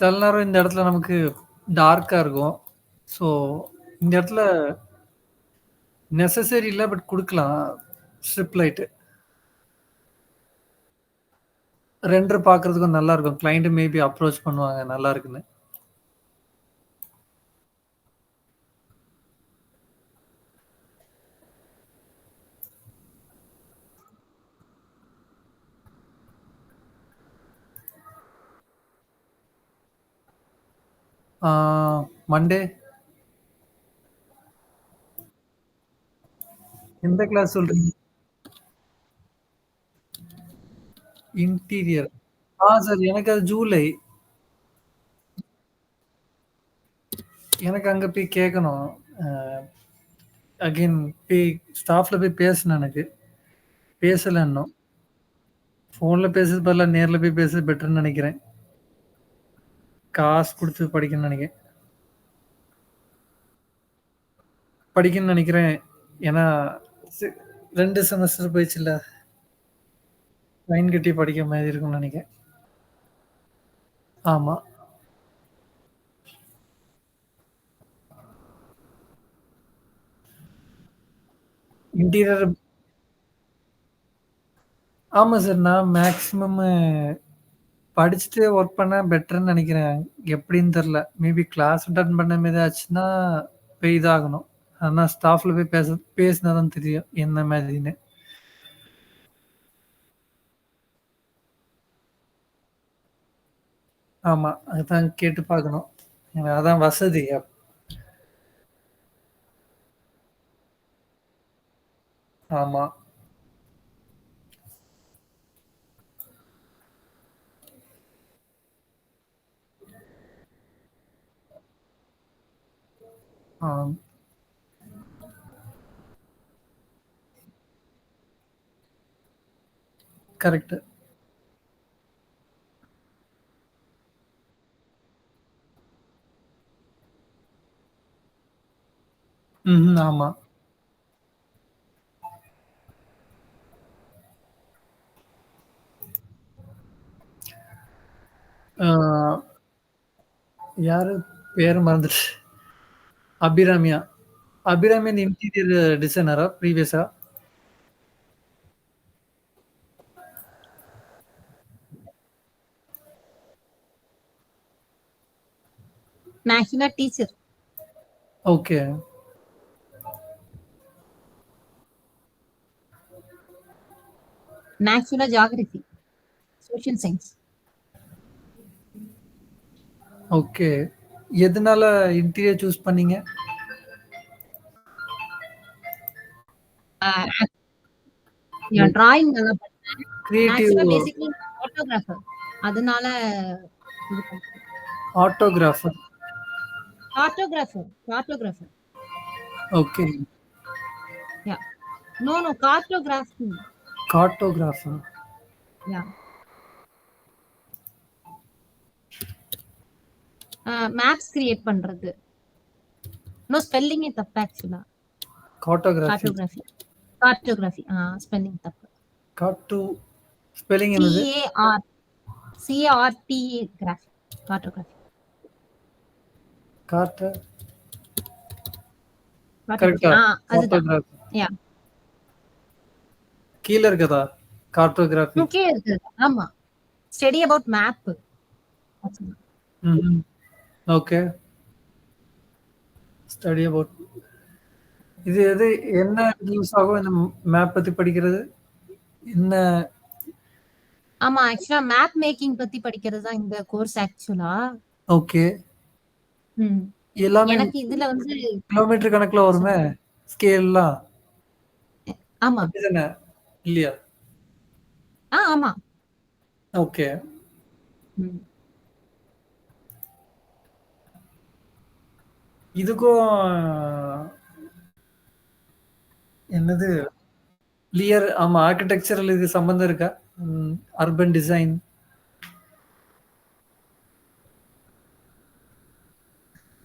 சில நேரம் இந்த இடத்துல நமக்கு டார்க்கா இருக்கும். ஸோ இந்த இடத்துல நெசசரி இல்ல. பட் குடுக்கலாம். Strip light. ரெண்டர் பார்க்கறதுக்கும் நல்லா இருக்கும். கிளையன்ட் மேபி அப்ரோச் பண்ணுவாங்க நல்லா இருக்குன்னு. மண்டே எந்த கிளாஸ் சொல்றீங்க? இன்டீரியர். சார் எனக்கு அது ஜூலை. எனக்கு அங்க போய் கேட்கணும். அகைன் போய் ஸ்டாஃப்ல போய் பேசணும் எனக்கு. பேசல இன்னும். ஃபோன்ல பேசுறது பதிலா நேர்ல போய் பேசுறது பெட்டர்ன்னு நெனைக்கிறேன். காசு குடுத்து படிக்கணும்னு நெனைக்கிறேன். படிக்கணும்னு நெனைக்கிறேன். ஏன்னா, சி 2 செமஸ்டர் போயிருச்சுல்ல. ஃபைன் கட்டி படிக்கிற மாரி இருக்கும்னு நெனைக்கிறேன். ஆமா. இன்டீரியர் ஆமா சார். நான் மேக்ஸிமம் படிச்சுட்டு ஒர்க் பண்ணா பெட்டர்ன்னு நெனைக்கிறேன். எப்படின்னு தெரியல. மேபி கிளாஸ் அட்டெண்ட் பண்ண மாரி ஆச்சுன்னா, போய் இதாகணும். ஆனா ஸ்டாஃப்ல போய் பேசினா தான் தெரியும். என்ன மாதிரின்னு. ஆமா. அதுதான் கேட்டு பார்க்கணும். அதான் வசதி. ஆமா. ஆம். கரெக்ட்டு. ம்ஹ்ம். ஆமா. ஆ யாரு பேரு மறந்துருச்சு. அபிராமியா. அபிராமி இந்த இன்டீரியர் டிசைனரா ப்ரீவியஸா? நான் ஆக்சுவலா டீச்சர். ஓகே. நான் ஆக்சுவலா ஜியோகிராஃபி. Social science. ஓகே. எதனால இன்டீரியர் சூஸ் பண்ணீங்க? டிராயிங் நல்லா பண்ணுவேன். கிரியேட்டிவ் ஆக்சுவலா பேசிக்கலி ஆட்டோகிராஃபர். அதனால இது பண்ணேன். Autographer. Cartographer. Cartographer. Okay. Yeah. No cartography. Cartographer. Yeah. Maps create பண்றது. நோ ஸ்பெல்லிங்கே தப்பு ஆக்சுவலா. கார்ட்டோகிராஃபி. கார்ட்டோகிராஃபி. கார்ட்டோகிராஃபி. ஸ்பெல்லிங் தப்பு. கார்ட்டோ ஸ்பெல்லிங் என்னது? CARTA graphy. கார்ட்டோகிராஃபி. கார்ட்ட கார்ட்டோகிராஃபி. கரெக்ட்டா? அதுதான். கார்ட்டோகிராஃபி. யா. கீழ இருக்கதா? கார்ட்டோகிராஃபி. ஓகே இருக்கு. ஆமா. Study about map. ம்ஹ்ம். ஓகே. ஸ்டடி அபௌட் இது எது என்ன யூஸ் ஆகும் இந்த மேப் பத்தி படிக்கிறது? என்ன ஆமா ஆக்சுவலா மேப் மேக்கிங் பத்தி படிக்கிறது தான் இந்த கோர்ஸ் ஆக்சுவலா. ஓகே. ம். எல்லாமே எனக்கு இதுல வந்து கிலோமீட்டர் கணக்குல வருமே ஸ்கேல்லாம். ஆமா. அப்படிதானே? இல்லையா? ஆமா. ஓகே. ம். இதுக்கும் என்னது லியர் ஆமா ஆர்க்கிடெக்சரல் இது சம்பந்தம் இருக்கா? அர்பன் டிசைன்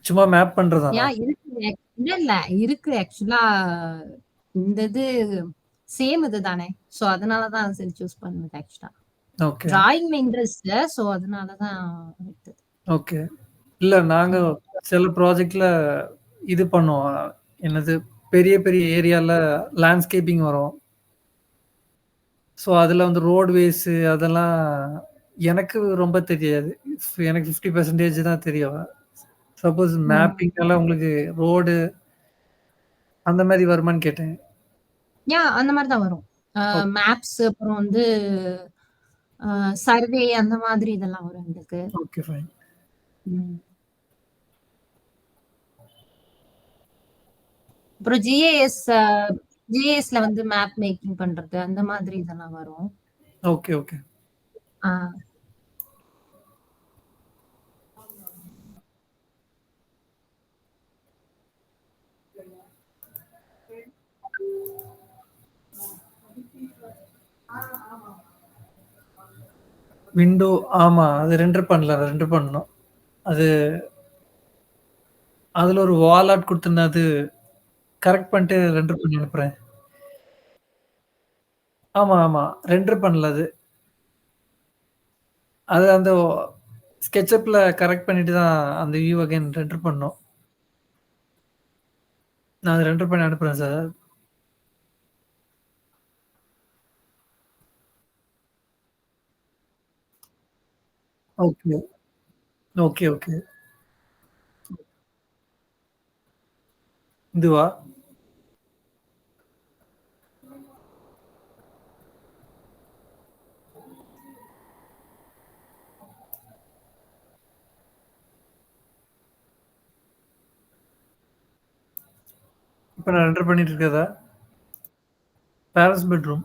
சும்மா மேப் பண்றதானா? யா இருக்கு. இல்ல இருக்கு ஆக்சுவலா இந்த இது சேம் இதுதானே. சோ அதனால தான் சரி சூஸ் பண்ணது ஆக்சுவலா. ஓகே. டிராயிங் இன்ட்ரெஸ்ட் சோ அதனால தான் எடுத்தது. ஓகே. இல்ல நாங்க சில ப்ராஜெக்ட்ல இது பண்ணுவோம். என்னது பெரிய பெரிய ஏரியால லேண்ட்ஸ்கேப்பிங் வரும். ஸோ அதுல வந்து ரோட்வேஸ் அதெல்லாம் எனக்கு ரொம்ப தெரியாது. எனக்கு 50% தான் தெரியும். சப்போஸ் ம். மேப்பிங் எல்லாம் உங்களுக்கு ரோடு அந்த மாரி வருமான்னு கேட்டேன். அந்த மாரி தான் வரும். ஓகே, மேப்ஸ் அப்புறம் வந்து சர்வே அந்த மாதிரி இதெல்லாம் வரும் எங்களுக்கு. Okay fine. ம். அப்புறம் ஜிஏஎஸ்ல வந்து மேப் மேக்கிங் பண்றது அந்த மாதிரி இதெல்லாம் வரும். Okay, okay. ஆ. விண்டோ ஆமா. அது ரெண்டர் பண்ணல. ரெண்டர் பண்ணணும். அது அதுல ஒரு வால் ஆர்ட் குடுத்திருந்தேன். அது கரெக்ட் பண்ணிட்டு ரெண்டர் பண்ணி அனுப்புறேன். ஆமா, ஆமா. ரெண்டர் பண்ணல அது. அது அந்த SketchUpல கரெக்ட் பண்ணிட்டு தான் அந்த வியூ அகைன் ரெண்டர் பண்ணணும். நான் அத ரெண்டர் பண்ணி அனுப்புறேன் சார். ஓகே. Okay, okay. இதுவா? இப்ப நான் ரெண்டர் பண்ணிட்டு இருக்கிறதா? Palace bedroom.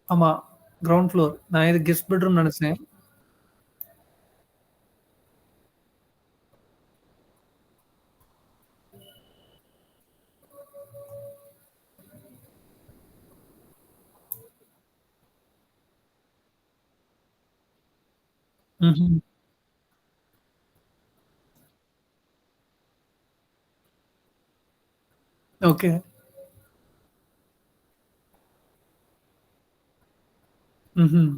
ஆமா. Ground floor. நான் இது கெஸ்ட் பெட்ரூம் நெனச்சேன். ம்ஹ்ம். ஓகே. ம்ஹ்ம்.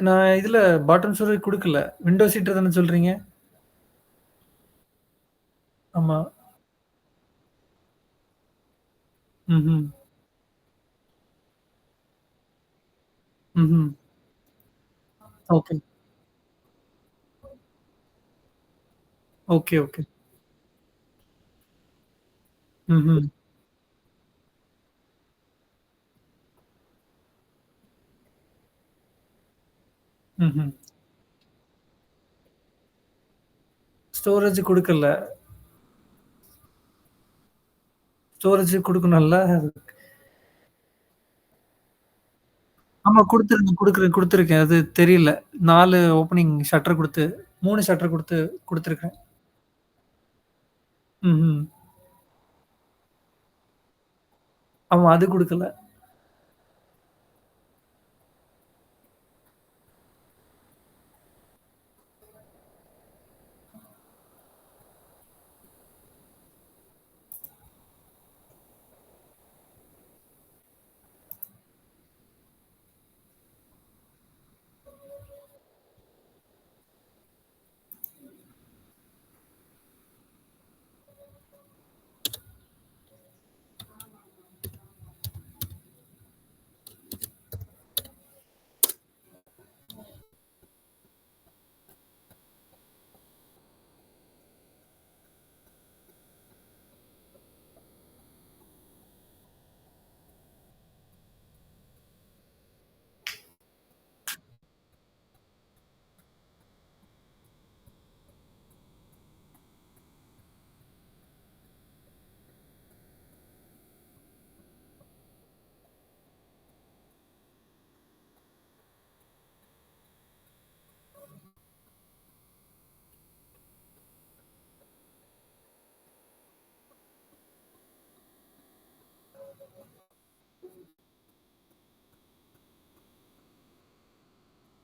நான் இதுல பாட்டம் ஸ்டோரேஜ் குடுக்கல. விண்டோ சீட்டர் தானே சொல்றீங்க? ஆமா. ம்ஹ்ம். ம்ஹ்ம். ஓகே. Okay, okay. ம்ஹ்ம். ம்ஹ்ம். ஸ்டோரேஜ் குடுக்கல. ஸ்டோரேஜ் குடுக்கணும்ல? ஆமா குடுத்துருக்கேன். அது தெரியல. 4 ஓப்பனிங் ஷட்டர் குடுத்து 3 ஷட்டர் குடுத்துருக்கேன். ம்ஹ்ம். ஆமா அது குடுக்கல.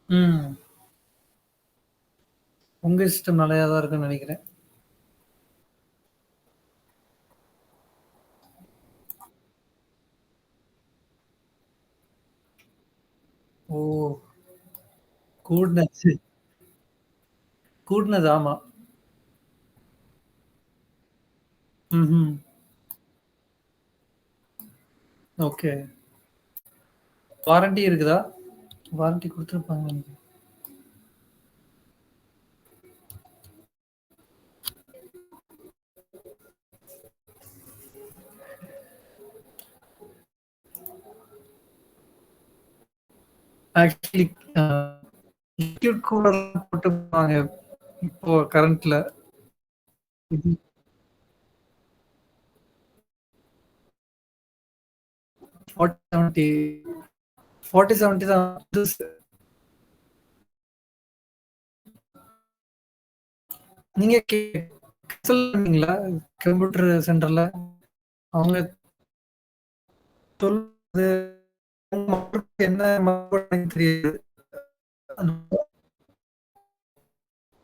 ம். உங்க சிஸ்டம் நல்லாயா தான் இருக்குன்னு நெனைக்கிறேன். ஓ! கூடுனச்சு. கூடுனது ஆமா. ம்ஹ்ம். ஓகே. வாரண்டி இருக்குதா? வாரண்டி குடுத்துருப்பாங்கன்னு நெனைக்கிறேன். ஆக்சுவலி அ லிக்விட் கூலர்லாம் போட்டுருப்பாங்க. இப்போ கரண்ட்ல. ம்ஹ்ம். 40, 70 40, 70 தான் புதுசு. நீங்க கன்சல்ட் பண்ணீங்களா? கம்ப்யூட்டர் சென்டர்ல? அவங்க சொல்றது என்ன எனக்கு தெரியாது.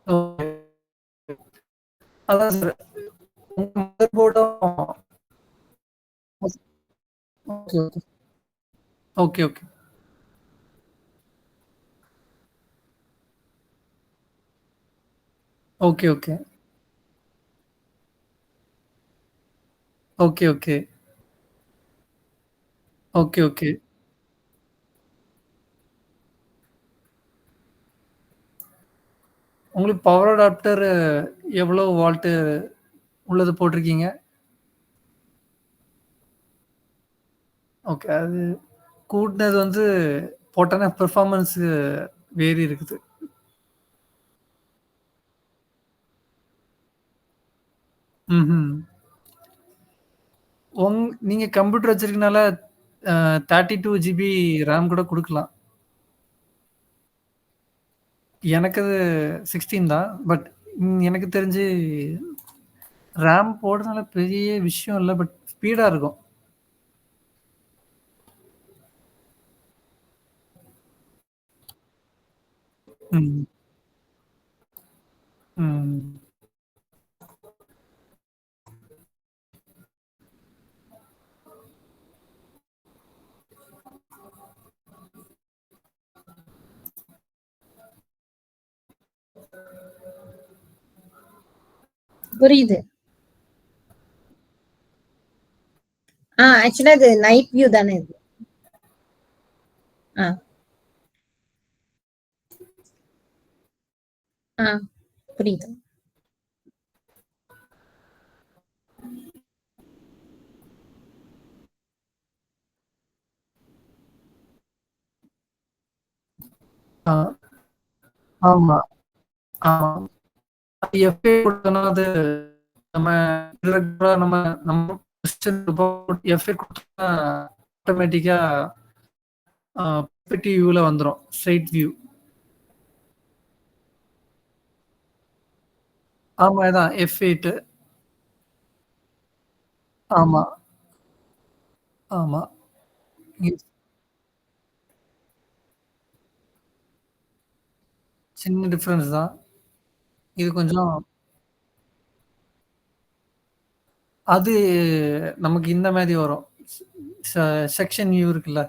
ஓகே. அதான் சார். உங்க மதர் போர்டும் okay, okay. Okay, okay. Okay, okay. Okay, okay. Okay, okay. உங்களுக்கு பவர் அடாப்டர் எவ்வளோ வோல்ட் உள்ளது போட்டிருக்கீங்க? ஓகே. அது கூட்டுனது வந்து போட்டோனே பெர்ஃபார்மன்ஸ் வேரி இருக்குது. ம்ஹ்ம். உங் நீங்க கம்ப்யூட்டர் வச்சிருக்கனால 32 ஜிபி ரேம் கூட குடுக்கலாம். எனக்கு அது 16 தான். பட் எனக்கு தெரிஞ்சு ரேம் போடுறதுனால பெரிய விஷயம் இல்ல. பட் ஸ்பீடா இருக்கும். ம். ம். புரியுது. ஆக்சுவலா இது நைட் வியூ தானே இது. ஆ, ஆ புரியுது. ஆ. ஆமா. ஆமா. எஃப்ஏ குடுத்தோம்னா அது நம்ம ரெகுலரா நம்ம எஃப்ஏ குடுத்தோம்னா ஆட்டோமேட்டிக்கா பெர்ஸ்பெக்டிவ் வியூல வந்துரும். Straight view. ஆமா இதான் F8. ஆமா, ஆமா. இ சின்ன டிஃபரன்ஸ் தான். இது கொஞ்சம் அது நமக்கு இந்த மாரி வரும். செ செக்ஷன் வியூ இருக்குல்ல.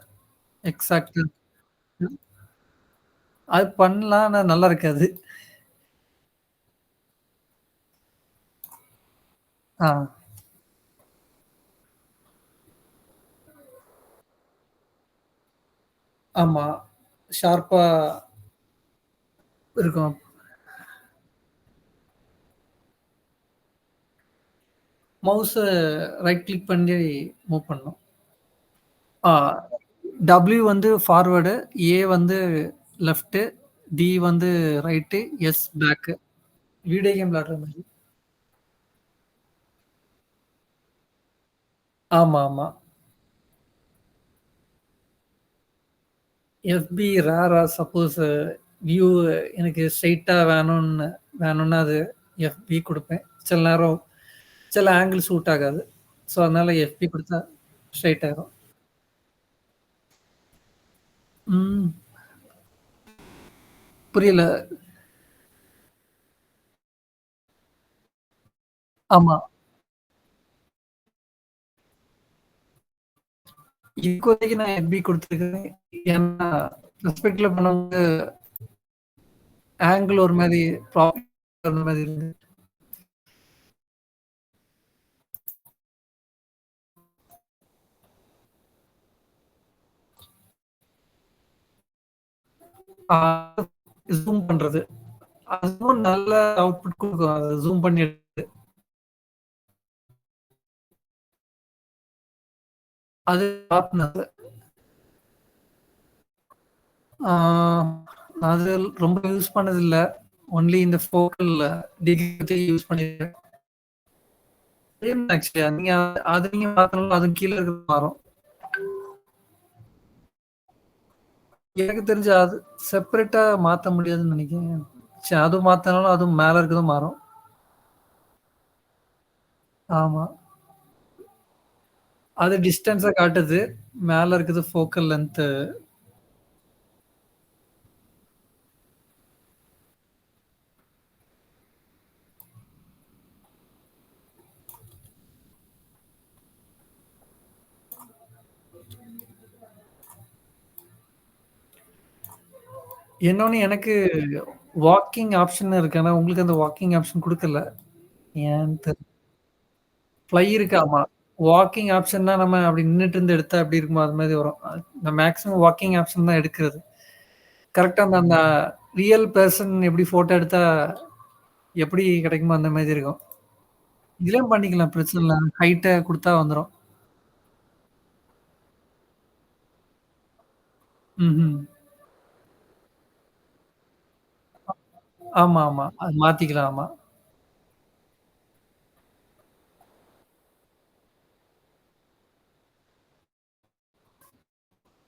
எக்ஸாக்ட்டா. அது பண்ணலாம். ஆனா நல்லா இருக்காது. ஆ. ஆமா. ஷார்ப்பா இருக்கும். மவுஸ ரைட் கிளிக் பண்ணி மூவ் பண்ணணும். ஆ W வந்து ஃபார்வர்டு, A வந்து லெஃப்ட்டு, D வந்து right, S back. Video game விளையாடுற மாரி. ஆமா, ஆமா. FB ரேரா சப்போஸ் வியூ எனக்கு ஸ்ட்ரெய்ட்டா வேணும்னா அது FB குடுப்பேன். சில நேரம் சில ஆங்கிள் சூட் ஆகாது. ஸோ அதனால FB குடுத்தா ஸ்ட்ரெய்ட் ஆயிரும். ம். புரியல. ஆமா. இப்போதைக்கு நான் FB குடுத்துருக்கேன். ஏன்னா ரெஸ்பெக்ட்ல பண்ணவங்க ஆங்கிள் ஒரு மாரி அந்த மாரி இருந்தது. ஆ ஜூம் பண்றது. அதுவும் நல்ல அவுட்புட் குடுக்கும். அத ஜூம் பண்ணி எடுத்து. அது ஷார்ப்னஸ். ஆ அது ரொம்ப யூஸ் பண்ணதில்ல. ஒன்லி இந்த ஃபோக்கல் டிகிரி யூஸ் பண்ணியிருக்கேன். சேம் ஆக்சுவலி நீங்க அது நீங்க மாத்தனாலும் அதுவும் கீழ இருக்கிறது மாறும். எனக்கு தெரிஞ்சு அது செப்பரேட்டா மாத்த முடியாதுன்னு நெனைக்கிறேன். அது மாத்துனாலும் அதுவும் மேல இருக்கிறதும் மாறும். ஆமா. அது டிஸ்டன்ஸா காட்டுது. மேல இருக்குது ஃபோக்கல் லென்த். இன்னொன்னு எனக்கு வாக்கிங் ஆப்ஷன் இருக்கு. ஆனா உங்களுக்கு அந்த வாக்கிங் ஆப்ஷன் குடுக்கல. ஏன்னு ஃப்ளை இருக்கு ஆமா. வாக்கிங் ஆப்ஷன்னா நம்ம அப்படி நின்னுட்டு இருந்து எடுத்தா எப்படி இருக்குமோ அது மாரி வரும். நான் மேக்ஸிமம் வாக்கிங் ஆப்ஷன் தான் எடுக்கிறது. கரெக்ட்டா அந்த அந்த ரியல் பெர்சன் எப்படி ஃபோட்டோ எடுத்தா எப்படி கிடைக்குமோ அந்த மாரி இருக்கும். இதுலயும் பண்ணிக்கலாம் பிரச்சனை இல்ல. ஹைட்ட குடுத்தா வந்துரும். ம்ஹ்ம். ஆமா, ஆமா. அது மாத்திக்கலாம். ஆமா.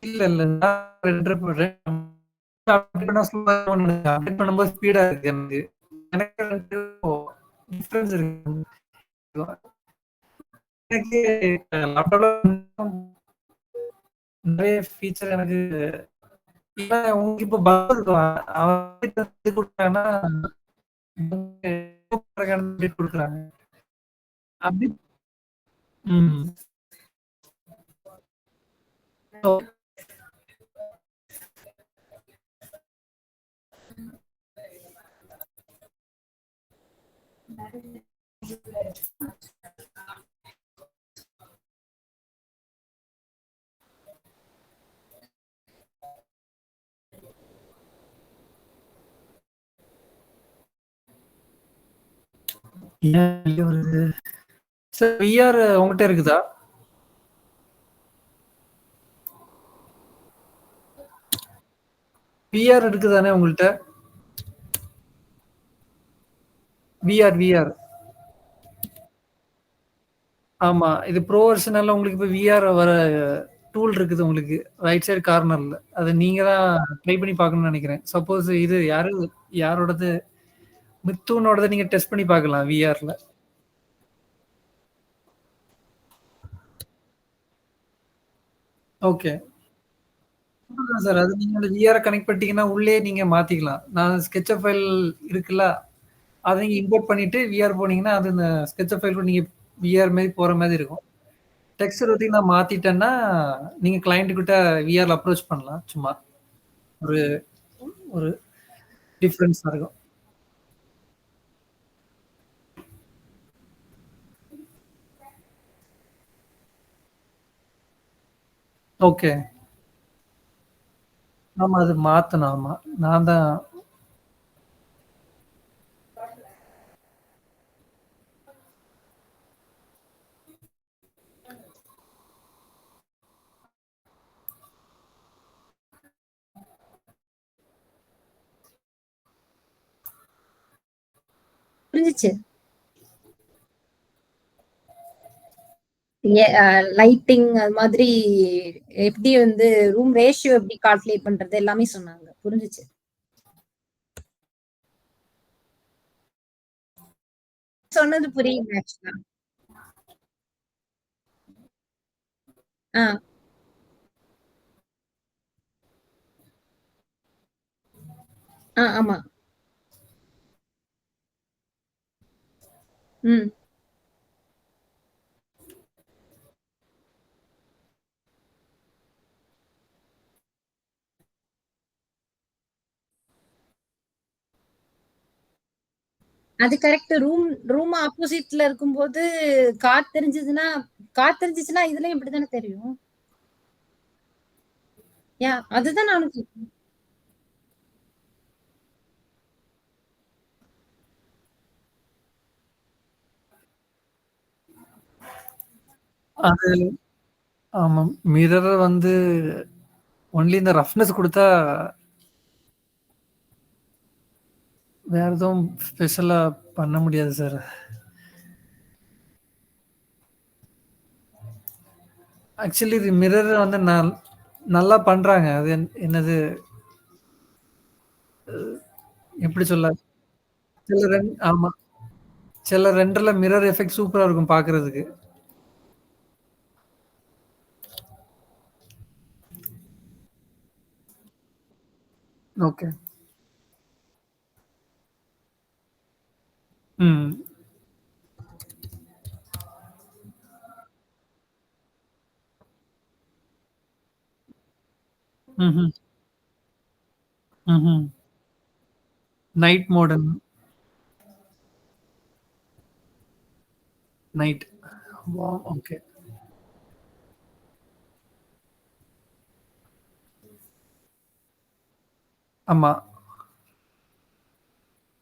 இல்ல, இல்ல. நான் 2 அப்டேட் பண்ணா ஸ்லோவா அப்டேட் பண்ணும்போது ஸ்பீடா இருக்கு எனக்கு. எனக்கு 2க்கும் டிஃபரன்ஸ் இருக்கு. எனக்கு லேப்டாப்ல நெறைய ஃபீச்சர் எனக்கு இல்ல உங்களுக்கு இப்ப பக் இருக்கும். அவன் குடுத்தாங்கன்னா அப்டேட் குடுக்குறாங்க. அப்டி ம். ஏன் வெளிய வருது? சார் விஆர் உங்கட்ட இருக்குதா? விஆர் இருக்கு தானே உங்கள்ட்ட? விஆர். ஆமா. இது ப்ரோ வெர்ஷனால உங்களுக்கு இப்ப விஆர் வர டூல் இருக்குது உங்களுக்கு. ரைட் சைடு கார்னர்ல. அத நீங்க தான் ட்ரை பண்ணி பார்க்கணும்னு நெனைக்கிறேன். சப்போஸ் இது யாரோடது மித்தூனோடத நீங்க டெஸ்ட் பண்ணி பார்க்கலாம் விஆர்ல. ஓகே. அதான் சார். அது நீங்க அந்த விஆர கனெக்ட் பண்ணிட்டீங்கன்னா, உள்ளயே நீங்க மாத்திக்கலாம். நான் ஸ்கெட்சப் ஃபைல் இருக்குல்ல, அத நீங்க இம்போர்ட் பண்ணிட்டு விஆர் போனீங்கன்னா, அது இந்த ஸ்கெட்சப் ஃபைல் கூட நீங்க விஆர் மாரி போற மாரி இருக்கும். டெக்ஸ்சர் வந்து நான் மாத்திட்டேன்னா, நீங்க கிளையன்ட் கிட்ட விஆர்ல அப்ரோச் பண்ணலாம் சும்மா. ஒரு ஒரு டிஃபரன்ஸா இருக்கும். ஓகே. ஆமா அது மாத்தணும் ஆமா. நான் தான் புரிஞ்சுச்சு. லைட்டிங் அது மாதிரி எப்படி வந்து ரூம் ரேஷியோ எப்படி கால்குலேட் பண்றது எல்லாமே சொன்னாங்க. புரிஞ்சுச்சு. சொன்னது புரியுது ஆக்சுவலா. ஆ, ஆமா. ம். அது கரெக்ட். ரூம் ஆப்போசிட்ல இருக்கும்போது காத்து தெரிஞ்சுச்சுன்னா இதுலயும் இப்படித்தானே தெரியும். அதுதான் நானும் கேக்குறேன். அது ஆமா. மிரர் வந்து ஒன்லி இந்த ரஃப்னஸ் குடுத்தா வேற எதுவும் ஸ்பெஷலா பண்ண முடியாது சார். ஆக்சுவலி இது மிரர் வந்து நல்லா பண்றாங்க. அது என்னது எப்படி சொல்ல? ஆமா. சில ரெண்டர்ல மிரர் எஃபெக்ட் சூப்பரா இருக்கும் பாக்குறதுக்கு. ஓகே. ம். ம்ஹ்ம். ம்ஹ்ம். நைட் மோடுன் நைட். ஓகே. ஆமா.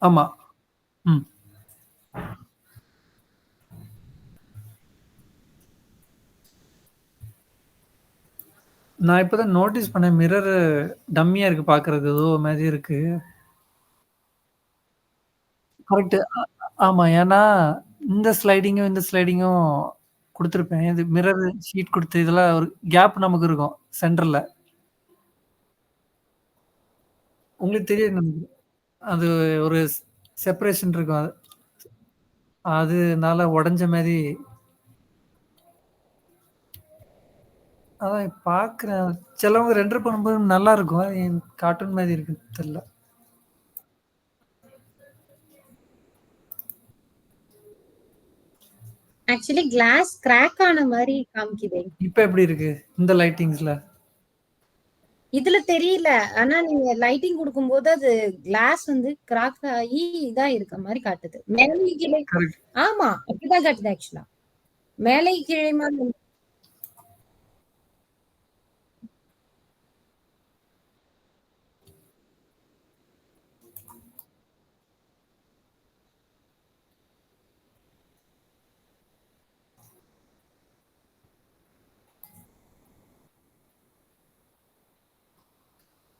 ஆமா. ம். நான் இப்ப தான் நோட்டீஸ் பண்ணேன். மிரரு டம்மியா இருக்கு பாக்குறதுக்கு. ஏதோ மாரி இருக்கு. கரெக்ட்டு. ஆமா. ஏன்னா, இந்த ஸ்லைடிங்கும் குடுத்துருப்பேன். இது மிரர் ஷீட் குடுத்து இதெல்லாம் ஒரு கேப் நமக்கு இருக்கும். சென்டர்ல. உங்களுக்கு தெரியும்னு நெனைக்கிறேன். அது ஒரு செப்பரேஷன் இருக்கும். அதுனால உடைஞ்ச மாரி அதான் பாக்குறேன். சிலவங்க ரெண்டர் பண்ணும்போது நல்லாருக்கும். கார்ட்டூன் மாரி இருக்குன்னு தெரியல. ஆக்சுவலி கிளாஸ் கிராக் ஆன மாரி காமிக்குதே. இப்ப எப்படி இருக்கு? இந்த லைட்டிங்ஸ்ல? இதுல தெரியல. ஆனா நீங்க லைட்டிங் குடுக்கும்போது அது கிளாஸ் வந்து கிராக் ஆகி இதா இருக்க மாரி காட்டுது. மேலயும் கீழ கரெக்ட். ஆமா. அப்படிதான் காட்டுது ஆக்சுவலா. மேலயும் கீழயுமா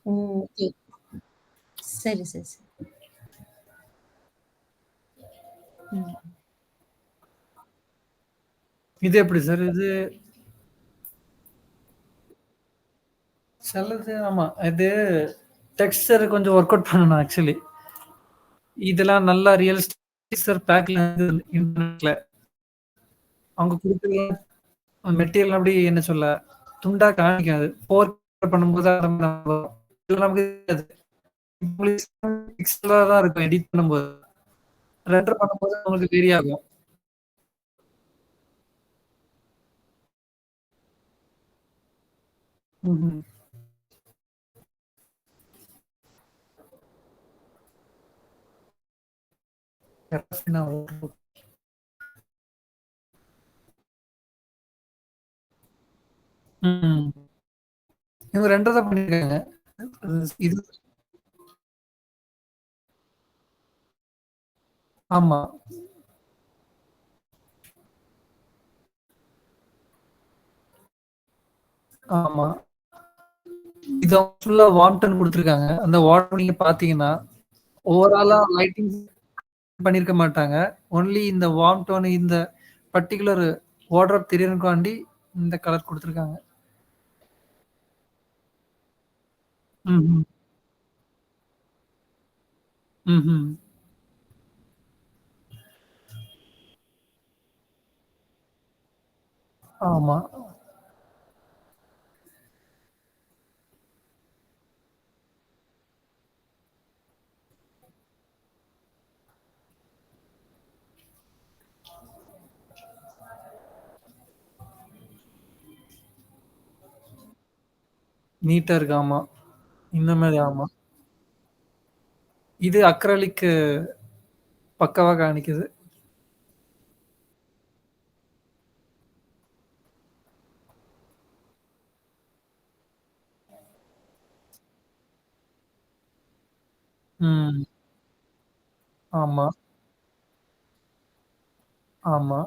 ஓகே. சரி, சரி, சரி. ம். இது எப்படி சார்? இது சிலது ஆமா. இது டெக்ஸ்சர் கொஞ்சம் ஒர்க் அவுட் பண்ணணும் ஆக்சுவலி. இதெல்லாம் நல்லா ரியலிஸ்டிக் பேக்ல இன்டர்நெட்ல அவங்க குடுக்குற மெட்டீரியல் அப்படி என்ன சொல்ல, துண்டா காமிக்கும் அது. பண்ணும்போது இது நமக்கு தெரியாது. பிக்சலா தான் இருக்கும் எடிட் பண்ணும்போது. ரெண்டர் பண்ணும்போது உங்களுக்கு வேரி ஆகும். ம்ஹ்ம். ம். இவங்க 2 தான் பண்ணியிருக்காங்க. இது ஆமா, ஆமா. இது ஃபுல்லா வார்ம்டன் குடுத்துருக்காங்க. அந்த வார்ம் நீங்க பார்த்தீங்கன்னா, ஓவராலா லைட்டிங் பண்ணியிருக்க மாட்டாங்க. ஒன்லி இந்த வார்ம் டோன் இந்த பர்ட்டிகுலர் வார்ட்ரோப் தெரியறதுக்காண்டி இந்த கலர் குடுத்துருக்காங்க. ம்ஹ்ம். ம்ஹ்ம். ஆமா. நீட்டா இருக்கு. ஆமா. இந்த மாரி ஆமா. இது அக்ரலிக் பக்காவா காணிக்குது. ம். ஆமா, ஆமா,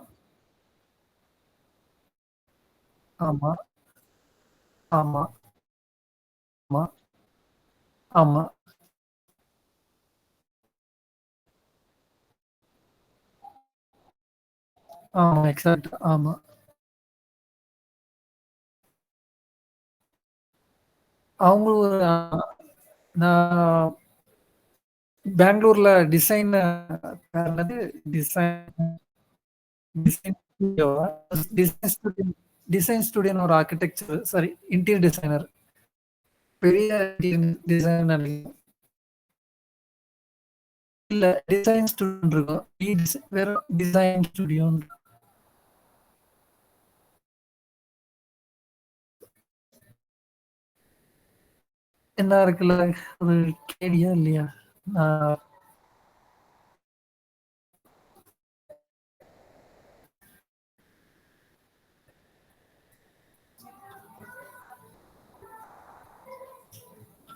ஆமா, ஆமா, ஆமா, ஆமா, ஆமா. எக்ஸாக்ட். ஆமா. அவங்க ஒரு நான் பெங்களூர்ல டிசைன் என்னது டிசைன் டிசைன் ஸ்டுடியோவா? டிசைன் ஸ்டுடியோ டிசைன் ஸ்டுடியோன்னு ஒரு ஆர்க்கிடெக்சர் சாரி இன்டீரியர் டிசைனர். பெரிய டிசைன் நெனைக்கிறேன். இல்ல டிசைன் ஸ்டுடியோன்னு இருக்கும். வெறும் டிசைன் ஸ்டுடியோன்னு. என்ன இருக்குல்ல? ஒரு கேடியா இல்லையா? நான்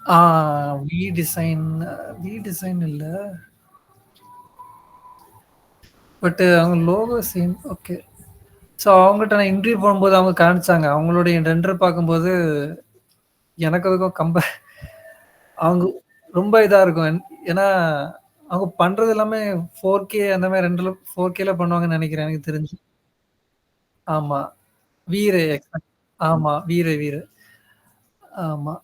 ஆ வி டிசைன் வி டிசைன் இல்ல. பட் அவங்க லோகோ சேம். ஓகே. ஸோ அவங்கட்ட நான் இன்டர்வியூ போகும்போது அவங்க காமிச்சாங்க. அவங்களுடைய ரெண்டர் பார்க்கும்போது எனக்கு அதுக்கும் அவங்க ரொம்ப இதா இருக்கும். ஏன்னா, அவங்க பண்றது எல்லாமே 4K அந்த மாரி 4Kல பண்ணுவாங்கன்னு நெனைக்கிறேன் எனக்கு தெரிஞ்சு. ஆமா. வீரு எக்ஸாக்ட். ஆமா. வீரு. ஆமா.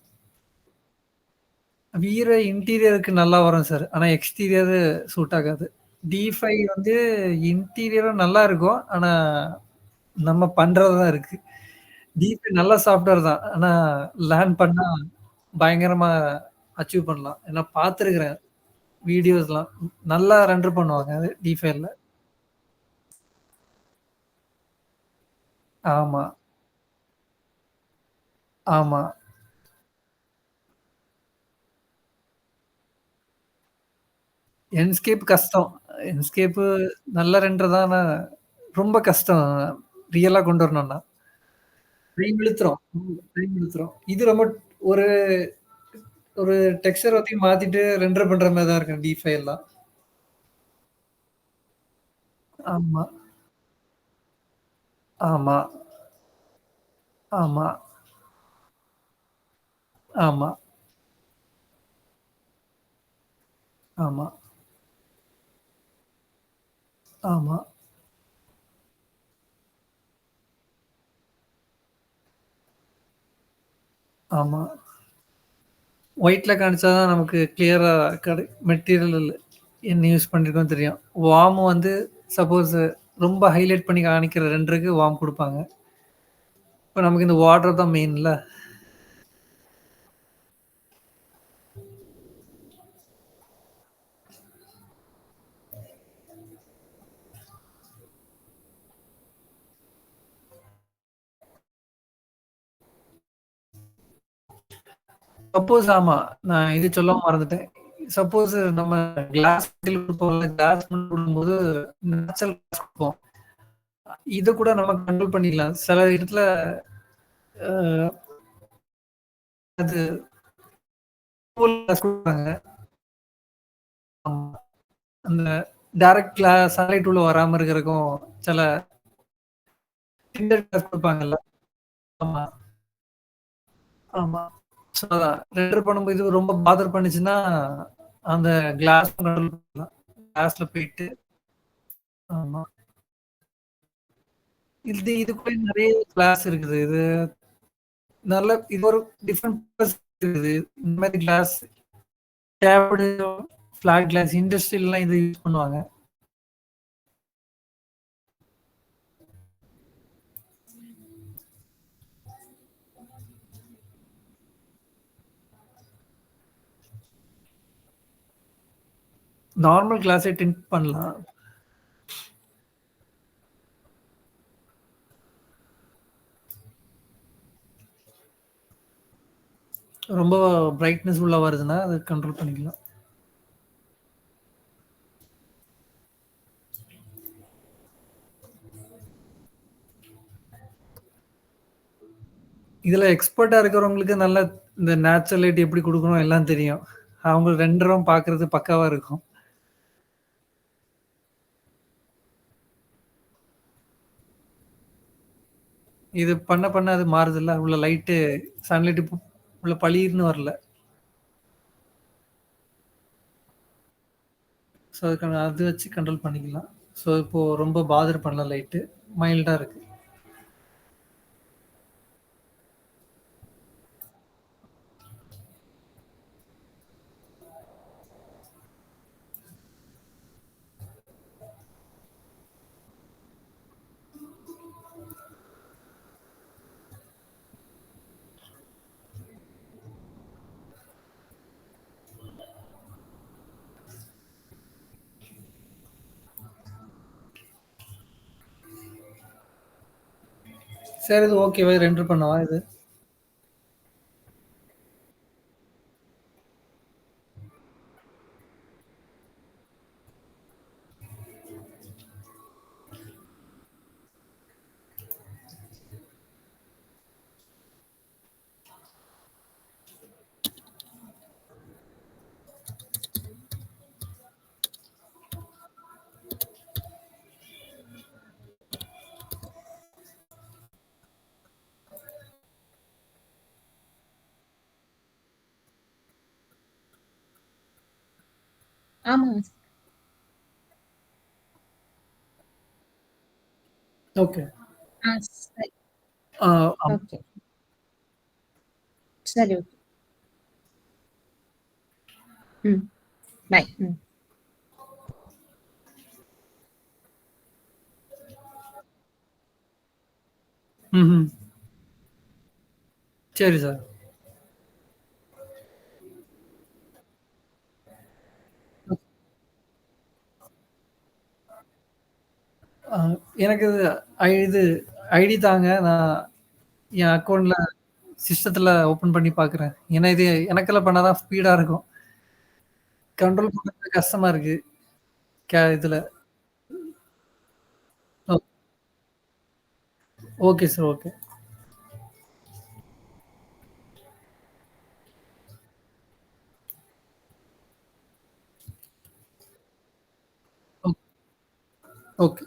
வீர இன்டீரியருக்கு நல்லா வரும் சார். ஆனா எக்ஸ்டீரியர் சூட் ஆகாது. D5 வந்து இன்டீரியரும் நல்லா இருக்கும். ஆனா நம்ம பண்றது தான் இருக்கு. D5 நல்ல சாஃப்ட்வேர் தான். ஆனா லேர்ன் பண்ணா பயங்கரமா அச்சீவ் பண்ணலாம். ஏன்னா பார்த்துருக்கிறேன் வீடியோஸ்லாம். நல்லா ரெண்டர் பண்ணுவாங்க அது D5ல. ஆமா, ஆமா. என்ஸ்கேப் கஷ்டம். என்ஸ்கேப்பு நல்ல ரெண்டர் தான். ஆனா ரொம்ப கஷ்டம். ரியலா கொண்டு வரணும்னா. டைம் இழுத்துரும். டைம் இழுத்துரும். இது ரொம்ப ஒரு ஒரு டெக்ஸ்சர் எல்லாத்தையும் மாத்திட்டு ரெண்டர் பண்ற மாரி தான் இருக்கும் D5 எல்லாம். ஆமா, ஆமா, ஆமா, ஆமா, ஆமா, ஆமா, ஆமா. ஒயிட்ல காண்பிச்சா தான் நமக்கு கிளியரா மெட்டீரியல் என்ன யூஸ் பண்ணியிருக்கோம்னு தெரியும். வார்ம் வந்து சப்போஸ் ரொம்ப ஹைலைட் பண்ணி காணிக்கிற ரெண்டருக்கு வார்ம் குடுப்பாங்க. இப்ப நமக்கு இந்த வாட்டர் தான் மெயின்ல. சப்போஸ் ஆமா. நான் இது சொல்லவும் மறந்துட்டேன். சப்போஸ் நம்ம கிளாஸ் குடுப்போம்ல, கிளாஸ் குடுக்கும்போது நேச்சுரல் கிளாஸ் குடுப்போம். இத கூட நம்ம கண்ட்ரோல் பண்ணிடலாம். சில இடத்துல அ அது கூல் கிளாஸ் குடுப்பாங்க. ஆமா. அந்த டைரக்ட் சன்லைட் உள்ள வராம இருக்கறதுக்கும் சில டிண்டர் கிளாஸ் குடுப்பாங்கல்ல. ஆமா, ஆமா. ஸோ அதான் ரெண்டர் பண்ணும்போது ரொம்ப பாதர் பண்ணுச்சுன்னா, அந்த கிளாஸ் கண்ட்ரோல் பண்ணலாம். கிளாஸ்ல போயிட்டு ஆமா. இது கூட நெறைய கிளாஸ் இருக்குது. இது ஒரு டிஃபரெண்ட் பர்ப்பஸ் இருக்குது. இந்த மாரி கிளாஸ் டேப்டு, ஃபிளாட் கிளாஸ் இண்டஸ்ட்ரியல்லாம் இது யூஸ் பண்ணுவாங்க. நார்மல் கிளாஸே டிண்ட் பண்ணலாம். ரொம்ப பிரைட்னஸ் உள்ள வருதுன்னா, அத கண்ட்ரோல் பண்ணிக்கலாம். இதுல எக்ஸ்பர்ட்டா இருக்கிறவங்களுக்கு நல்லா இந்த நேச்சுரல் லைட் எப்படி குடுக்கணும் எல்லாம் தெரியும். அவங்க 2 ரும் பார்க்கறது பக்காவா இருக்கும். இது பண்ண பண்ண அது மாறுதுல்ல. உள்ள லைட்டு சன்லைட் உள்ள பளீர்ன்னு வரல. ஸோ அதுக்கான அது வச்சு கண்ட்ரோல் பண்ணிக்கலாம். ஸோ இப்போ ரொம்ப பாதர் பண்ணல லைட்டு. மைல்டா இருக்கு. சரி இது ஓகேவா? ரெண்டர் பண்ணவா இது? ஆமாங்க. ஓகே. சரி. ஆ ஆம். ஓகே. சரி, ஓகே. ம். பை. ம். ம்ஹ்ம். சரி சார். அ எனக்கு இது ஐடி தாங்க. நான் என் அக்கவுண்ட்ல சிஸ்டத்துல ஓப்பன் பண்ணி பார்க்குறேன். ஏன்னா இது எனக்கெல்லாம் பண்ணா தான் ஸ்பீடா இருக்கும். கண்ட்ரோல் பண்றது கஷ்டமா இருக்கு. இதுல. ஓ ஓகே சார். ஓகே. ஓ ஓகே.